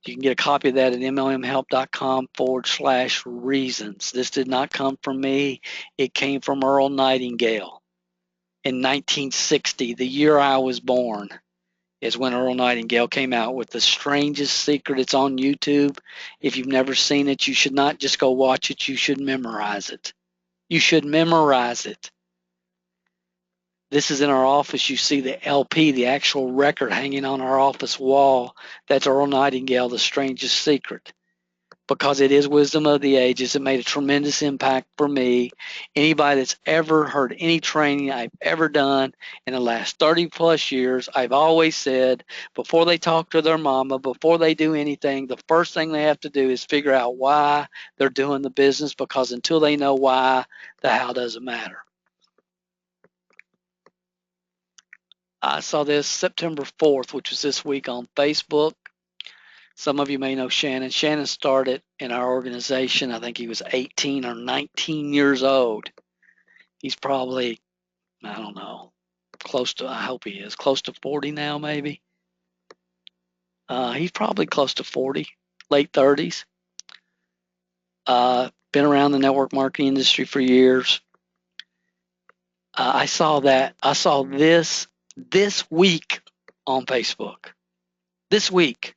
You can get a copy of that at mlmhelp.com/reasons. This did not come from me. It came from Earl Nightingale in 1960, the year I was born, is when Earl Nightingale came out with The Strangest Secret. It's on YouTube. If you've never seen it, you should not just go watch it. You should memorize it. You should memorize it. This is in our office. You see the LP, the actual record hanging on our office wall. That's Earl Nightingale, The Strangest Secret. Because it is wisdom of the ages. It made a tremendous impact for me. Anybody that's ever heard any training I've ever done in the last 30 plus years, I've always said before they talk to their mama, before they do anything, the first thing they have to do is figure out why they're doing the business, because until they know why, the how doesn't matter. I saw this September 4th, which was this week, on Facebook. Some of you may know Shannon. Shannon started in our organization. I think he was 18 or 19 years old. He's probably, I don't know, close to, I hope he is, close to 40 now, maybe. He's probably close to 40, late 30s. Been around the network marketing industry for years. I saw this week on Facebook. This week.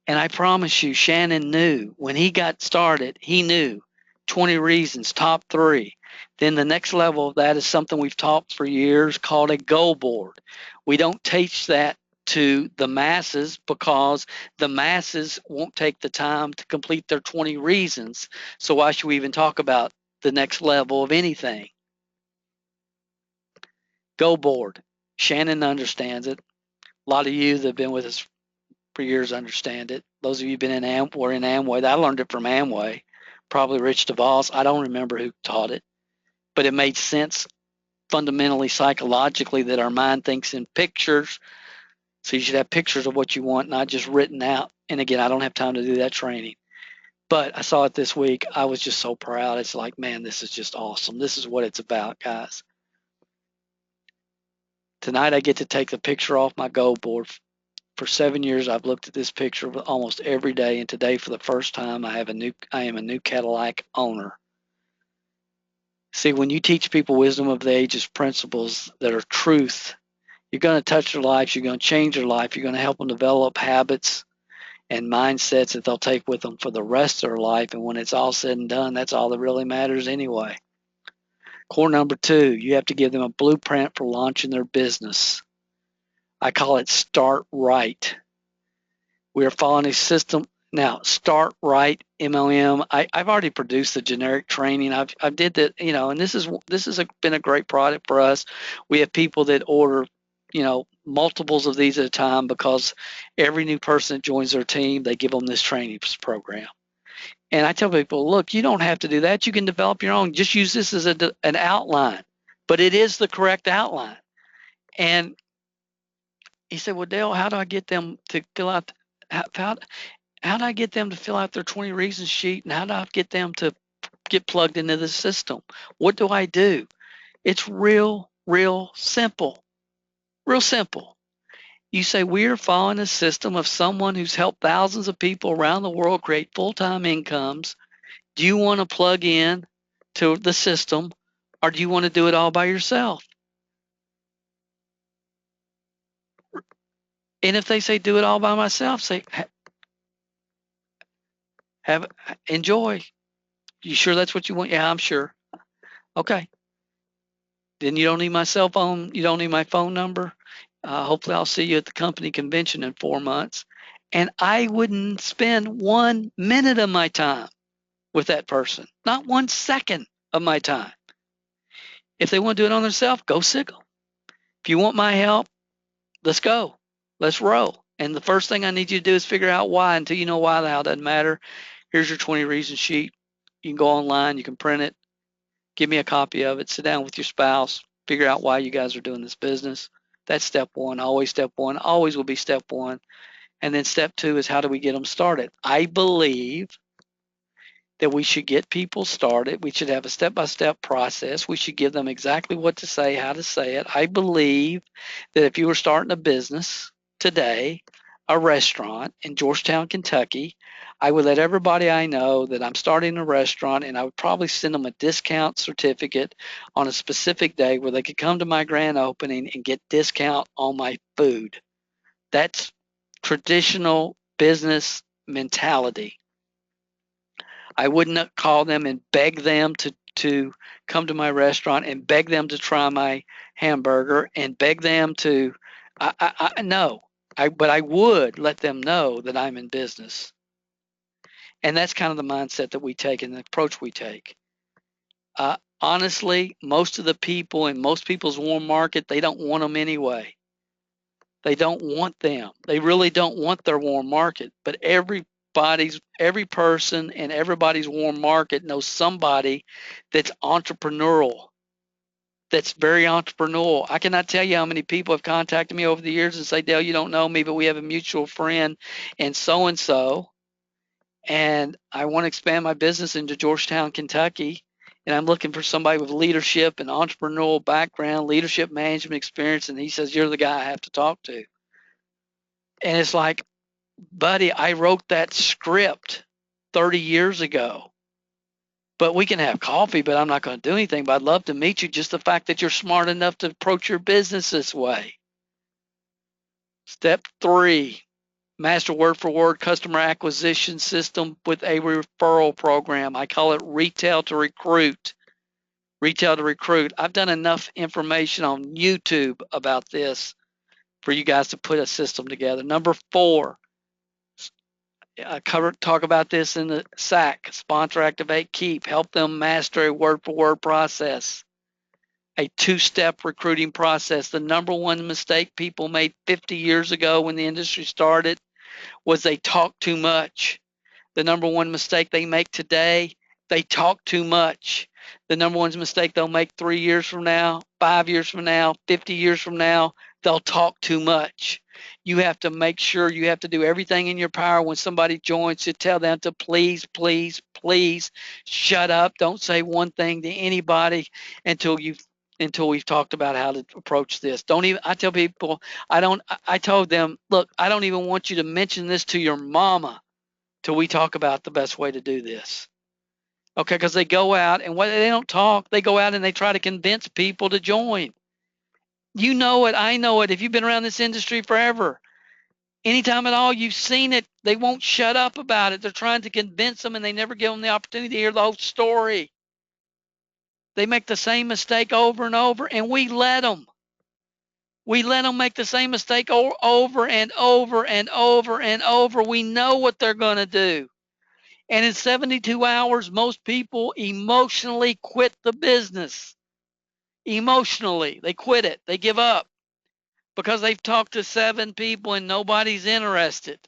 And I promise you, Shannon knew when he got started, he knew 20 reasons, top 3. Then the next level of that is something we've taught for years called a goal board. We don't teach that to the masses because the masses won't take the time to complete their 20 reasons. So why should we even talk about the next level of anything? Goal board. Shannon understands it. A lot of you that have been with us for years understand it. Those of you who've been in were in Amway. I learned it from Amway, probably Rich DeVos. I don't remember who taught it, but it made sense fundamentally, psychologically, that our mind thinks in pictures. So you should have pictures of what you want, not just written out. And again, I don't have time to do that training. But I saw it this week. I was just so proud. It's like, man, this is just awesome. This is what it's about, guys. Tonight I get to take the picture off my goal board. For 7 years, I've looked at this picture almost every day, and today, for the first time, I am a new Cadillac owner. See, when you teach people wisdom of the ages principles that are truth, you're going to touch their lives, you're going to change their life, you're going to help them develop habits and mindsets that they'll take with them for the rest of their life. And when it's all said and done, that's all that really matters anyway. Core number 2, you have to give them a blueprint for launching their business. I call it Start Right. We are following a system now. Start Right MLM. I've already produced the generic training. I did that, and this has been a great product for us. We have people that order, multiples of these at a time, because every new person that joins their team, they give them this training program. And I tell people, look, you don't have to do that. You can develop your own. Just use this as an outline, but it is the correct outline. And he said, well, Dale, how do I get them to fill out? How do I get them to fill out their 20 reasons sheet, and how do I get them to get plugged into the system? What do I do? It's real simple. Real simple. You say, we are following a system of someone who's helped thousands of people around the world create full-time incomes. Do you want to plug in to the system, or do you want to do it all by yourself? And if they say do it all by myself, say, enjoy. You sure that's what you want? Yeah, I'm sure. Okay. Then you don't need my cell phone. You don't need my phone number. Hopefully, I'll see you at the company convention in 4 months. And I wouldn't spend 1 minute of my time with that person, not 1 second of my time. If they want to do it on themselves, go sick them. If you want my help, let's go. Let's roll. And the first thing I need you to do is figure out why. Until you know why, the how doesn't matter. Here's your 20 reasons sheet. You can go online, you can print it, give me a copy of it, sit down with your spouse, figure out why you guys are doing this business. That's step one. Always step one. Always will be step one. And then step two is how do we get them started? I believe that we should get people started. We should have a step-by-step process. We should give them exactly what to say, how to say it. I believe that if you were starting a business today, a restaurant in Georgetown, Kentucky, I would let everybody I know that I'm starting a restaurant, and I would probably send them a discount certificate on a specific day where they could come to my grand opening and get discount on my food. That's traditional business mentality. I wouldn't call them and beg them to come to my restaurant and beg them to try my hamburger and beg them to I no. But I would let them know that I'm in business. And that's kind of the mindset that we take and the approach we take. Honestly, most of the people in most people's warm market, they don't want them anyway. They don't want them. They really don't want their warm market. But every person in everybody's warm market knows somebody that's entrepreneurial, that's very entrepreneurial. I cannot tell you how many people have contacted me over the years and say, Dale, you don't know me, but we have a mutual friend and so, and I want to expand my business into Georgetown, Kentucky. And I'm looking for somebody with leadership and entrepreneurial background, leadership management experience. And he says, you're the guy I have to talk to. And it's like, buddy, I wrote that script 30 years ago. But we can have coffee, but I'm not going to do anything. But I'd love to meet you. Just the fact that you're smart enough to approach your business this way. Step three, master word for word customer acquisition system with a referral program. I call it retail to recruit. Retail to recruit. I've done enough information on YouTube about this for you guys to put a system together. Number four, talk about this in the SAC, sponsor, activate, keep, help them master a word for word process, a two-step recruiting process. The number one mistake people made 50 years ago when the industry started was they talked too much. The number one mistake they make today, they talk too much. The number one mistake they'll make 3 years from now, 5 years from now, 50 years from now, they'll talk too much. You have to make sure you have to do everything in your power when somebody joins to tell them to please, please, please shut up. Don't say one thing to anybody until we've talked about how to approach this. Don't even I tell people I told them, look, I don't even want you to mention this to your mama till we talk about the best way to do this. Okay, because they go out and when they don't talk, they go out and they try to convince people to join. You know it, I know it. If you've been around this industry forever, anytime at all you've seen it, they won't shut up about it. They're trying to convince them and they never give them the opportunity to hear the whole story. They make the same mistake over and over, and we let them. We let them make the same mistake over and over and over and over. We know what they're going to do. And in 72 hours, most people emotionally quit the business. Emotionally, they quit it. They give up because they've talked to 7 people and nobody's interested.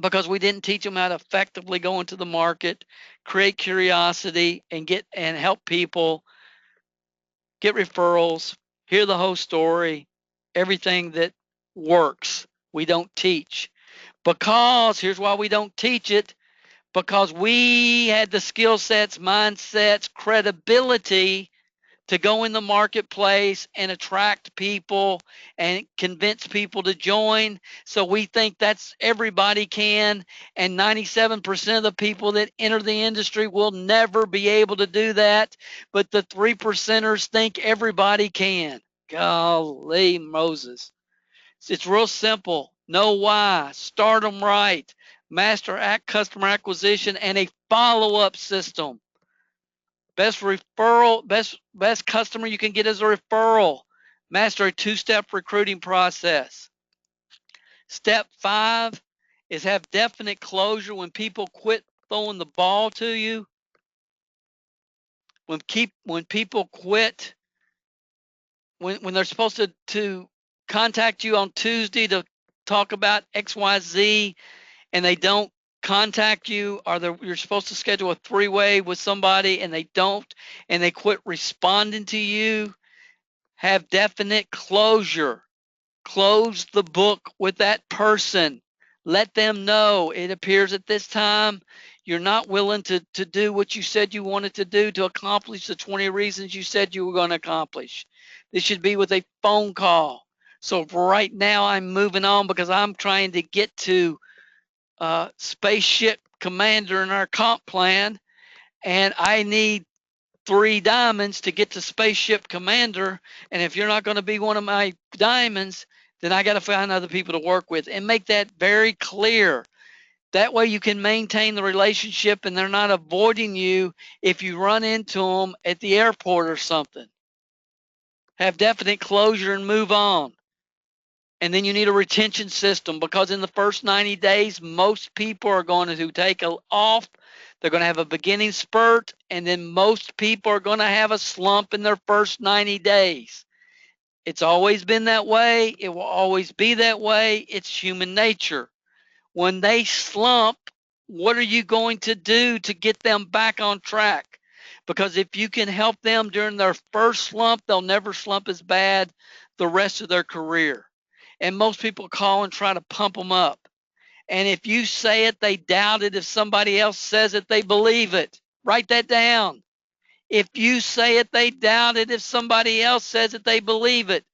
Because we didn't teach them how to effectively go into the market, create curiosity, and help people get referrals, hear the whole story, everything that works. We don't teach. Because here's why we don't teach it, because we had the skill sets, mindsets, credibility to go in the marketplace and attract people and convince people to join. So we think that's everybody can, and 97% of the people that enter the industry will never be able to do that. But the 3%ers think everybody can. Golly Moses. It's real simple. Know why. Start them right. Master customer acquisition and a follow-up system. Best referral, best customer you can get is a referral. Master a two-step recruiting process. Step 5 is have definite closure when people quit throwing the ball to you. When people quit, when they're supposed to contact you on Tuesday to talk about XYZ and they don't contact you, or you're supposed to schedule a three-way with somebody and they don't, and they quit responding to you, have definite closure. Close the book with that person. Let them know it appears at this time you're not willing to do what you said you wanted to do to accomplish the 20 reasons you said you were going to accomplish. This should be with a phone call. So for right now, I'm moving on because I'm trying to get to spaceship commander in our comp plan, and I need 3 diamonds to get to spaceship commander. And if you're not going to be one of my diamonds, then I got to find other people to work with and make that very clear. That way you can maintain the relationship and they're not avoiding you if you run into them at the airport or something. Have definite closure and move on. And then you need a retention system, because in the first 90 days, most people are going to take off. They're going to have a beginning spurt, and then most people are going to have a slump in their first 90 days. It's always been that way. It will always be that way. It's human nature. When they slump, what are you going to do to get them back on track? Because if you can help them during their first slump, they'll never slump as bad the rest of their career. And most people call and try to pump them up. And if you say it, they doubt it. If somebody else says it, they believe it. Write that down. If you say it, they doubt it. If somebody else says it, they believe it.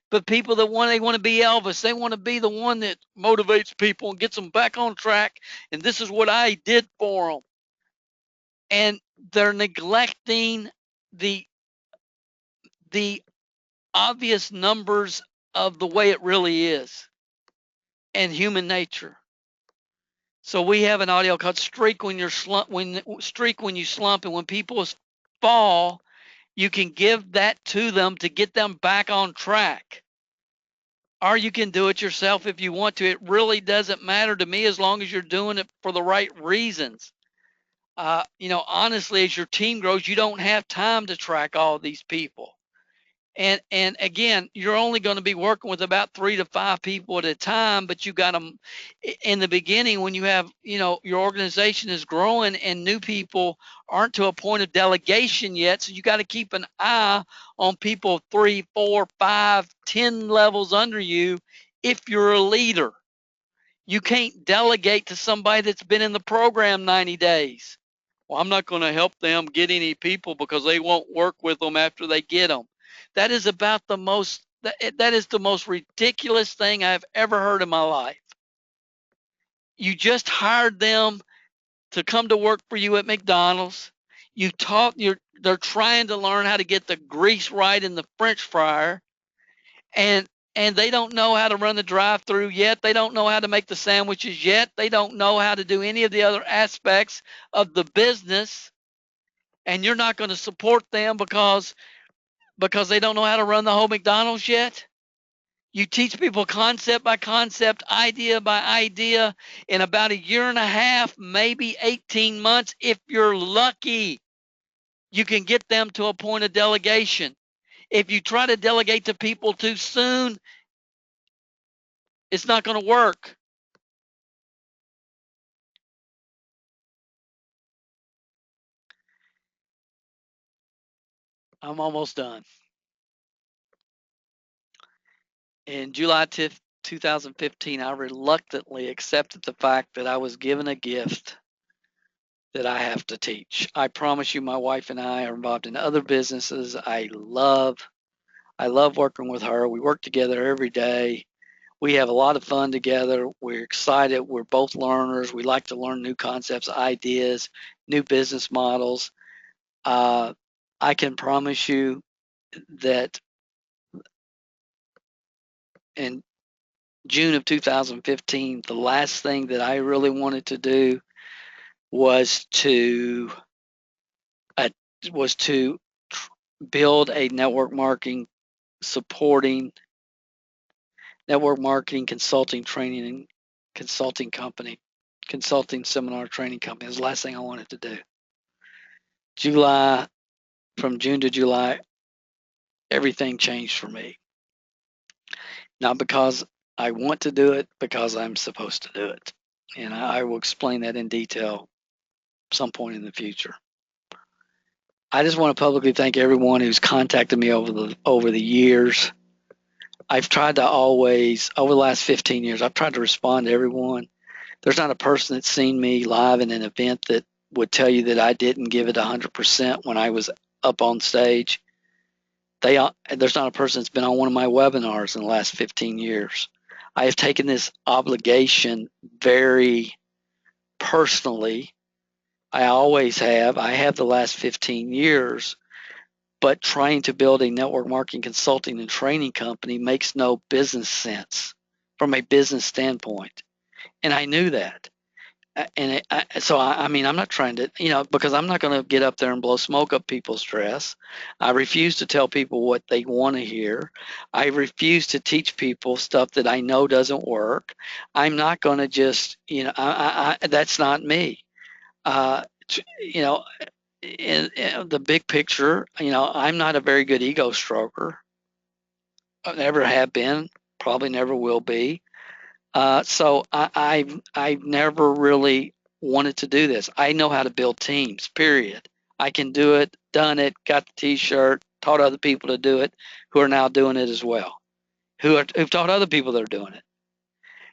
But people that they want to be Elvis. They want to be the one that motivates people and gets them back on track. And this is what I did for them. And they're neglecting the obvious numbers of the way it really is and human nature. So we have an audio called streak when you slump, and when people fall, you can give that to them to get them back on track. Or you can do it yourself if you want to. It really doesn't matter to me as long as you're doing it for the right reasons. Honestly, as your team grows, you don't have time to track all these people. And again, you're only going to be working with about 3 to 5 people at a time, but you got them in the beginning when you have, your organization is growing and new people aren't to a point of delegation yet. So you got to keep an eye on people 3, 4, 5, 10 levels under you if you're a leader. You can't delegate to somebody that's been in the program 90 days. Well, I'm not going to help them get any people because they won't work with them after they get them. That is about that is the most ridiculous thing I've ever heard in my life. You just hired them to come to work for you at McDonald's. They're trying to learn how to get the grease right in the French fryer, and they don't know how to run the drive-through yet. They don't know how to make the sandwiches yet. They don't know how to do any of the other aspects of the business. And you're not going to support them because they don't know how to run the whole McDonald's yet? You teach people concept by concept, idea by idea in about a year and a half, maybe 18 months. If you're lucky, you can get them to a point of delegation. If you try to delegate to people too soon, it's not going to work. I'm almost done. In July 2015, I reluctantly accepted the fact that I was given a gift that I have to teach. I promise you, my wife and I are involved in other businesses. I love working with her. We work together every day. We have a lot of fun together. We're excited. We're both learners. We like to learn new concepts, ideas, new business models. I can promise you that in June of 2015, the last thing that I really wanted to do was to was to build a network marketing supporting network marketing consulting training and consulting company, consulting seminar training company. It was the last thing I wanted to do. July, from June to July, everything changed for me. Not because I want to do it, because I'm supposed to do it. And I will explain that in detail some point in the future. I just want to publicly thank everyone who's contacted me over the years. I've tried to always, over the last 15 years, I've tried to respond to everyone. There's not a person that's seen me live in an event that would tell you that I didn't give it 100% when I was up on stage. There's not a person that's been on one of my webinars in the last 15 years. I have taken this obligation very personally. I always have. I have the last 15 years, but trying to build a network marketing consulting and training company makes no business sense from a business standpoint. And I knew that. I mean, I'm not trying to, because I'm not going to get up there and blow smoke up people's dress. I refuse to tell people what they want to hear. I refuse to teach people stuff that I know doesn't work. I'm not going to just, that's not me. Uh, you know, in the big picture, I'm not a very good ego stroker. I never have been, probably never will be. So I've never really wanted to do this. I know how to build teams, period. I can do it, done it, got the T-shirt, taught other people to do it, who are now doing it as well, who've taught other people that are doing it.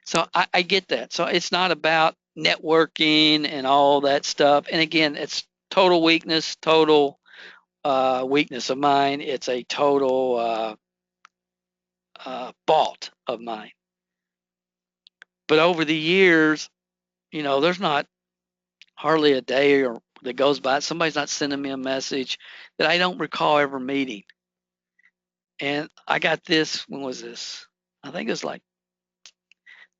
So I get that. So it's not about networking and all that stuff. And again, it's total weakness of mine. It's a total fault of mine. But over the years, there's not hardly a day or that goes by somebody's not sending me a message that I don't recall ever meeting. And I got this. When was this? I think it was like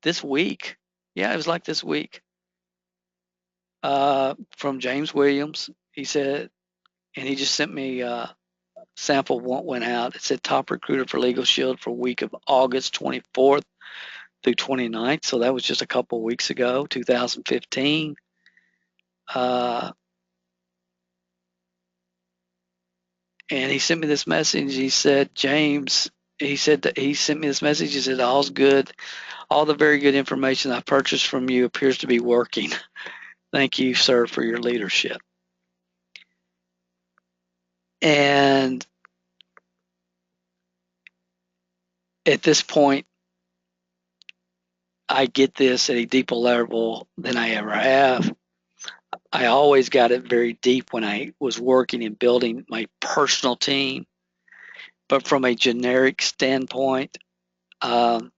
this week. Yeah, it was like this week. From James Williams. He said, and he just sent me a sample of what went out. It said top recruiter for Legal Shield for week of August 24th through 29th. So that was just a couple of weeks ago, 2015. And he sent me this message. He said, James, he said that he sent me this message. He said, all's good. All the very good information I purchased from you appears to be working. Thank you, sir, for your leadership. And at this point, I get this at a deeper level than I ever have. I always got it very deep when I was working and building my personal team. But from a generic standpoint, I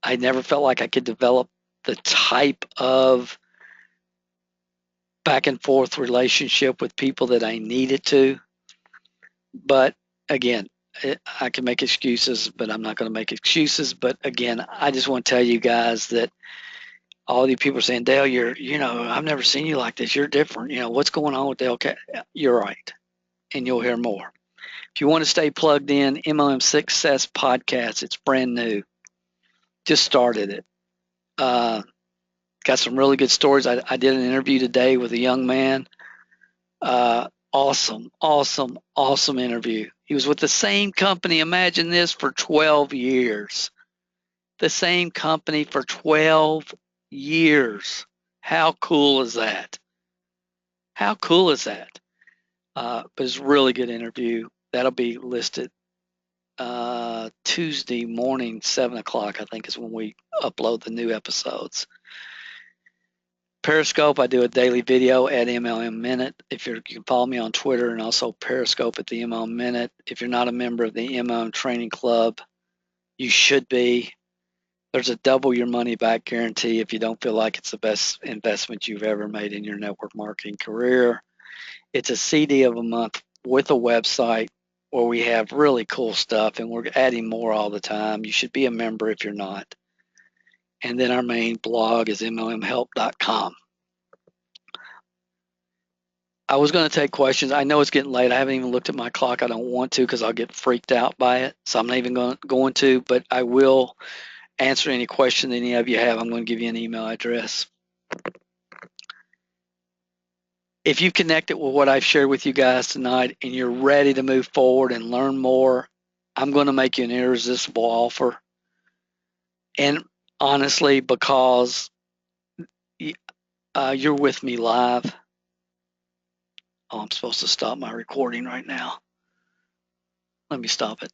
never felt like I could develop the type of back and forth relationship with people that I needed to. But again, I can make excuses, but I'm not going to make excuses. But again, I just want to tell you guys that all you people are saying, Dale, I've never seen you like this. You're different. What's going on with Dale? You're right. And you'll hear more. If you want to stay plugged in, MLM Success Podcast, it's brand new. Just started it. Got some really good stories. I did an interview today with a young man. Awesome interview. He was with the same company, imagine this, for 12 years. The same company for 12 years. How cool is that? How cool is that? But it's a really good interview. That'll be listed Tuesday morning, 7 o'clock, I think is when we upload the new episodes. Periscope, I do a daily video at MLM Minute. You can follow me on Twitter and also Periscope at the MLM Minute. If you're not a member of the MLM Training Club, you should be. There's a double your money back guarantee if you don't feel like it's the best investment you've ever made in your network marketing career. It's a CD of a month with a website where we have really cool stuff, and we're adding more all the time. You should be a member if you're not. And then our main blog is MLMhelp.com. I was going to take questions. I know it's getting late. I haven't even looked at my clock. I don't want to because I'll get freaked out by it. So I'm not even going to, but I will answer any question any of you have. I'm going to give you an email address. If you've connected with what I've shared with you guys tonight and you're ready to move forward and learn more, I'm going to make you an irresistible offer. And honestly, because you're with me live. Oh, I'm supposed to stop my recording right now. Let me stop it.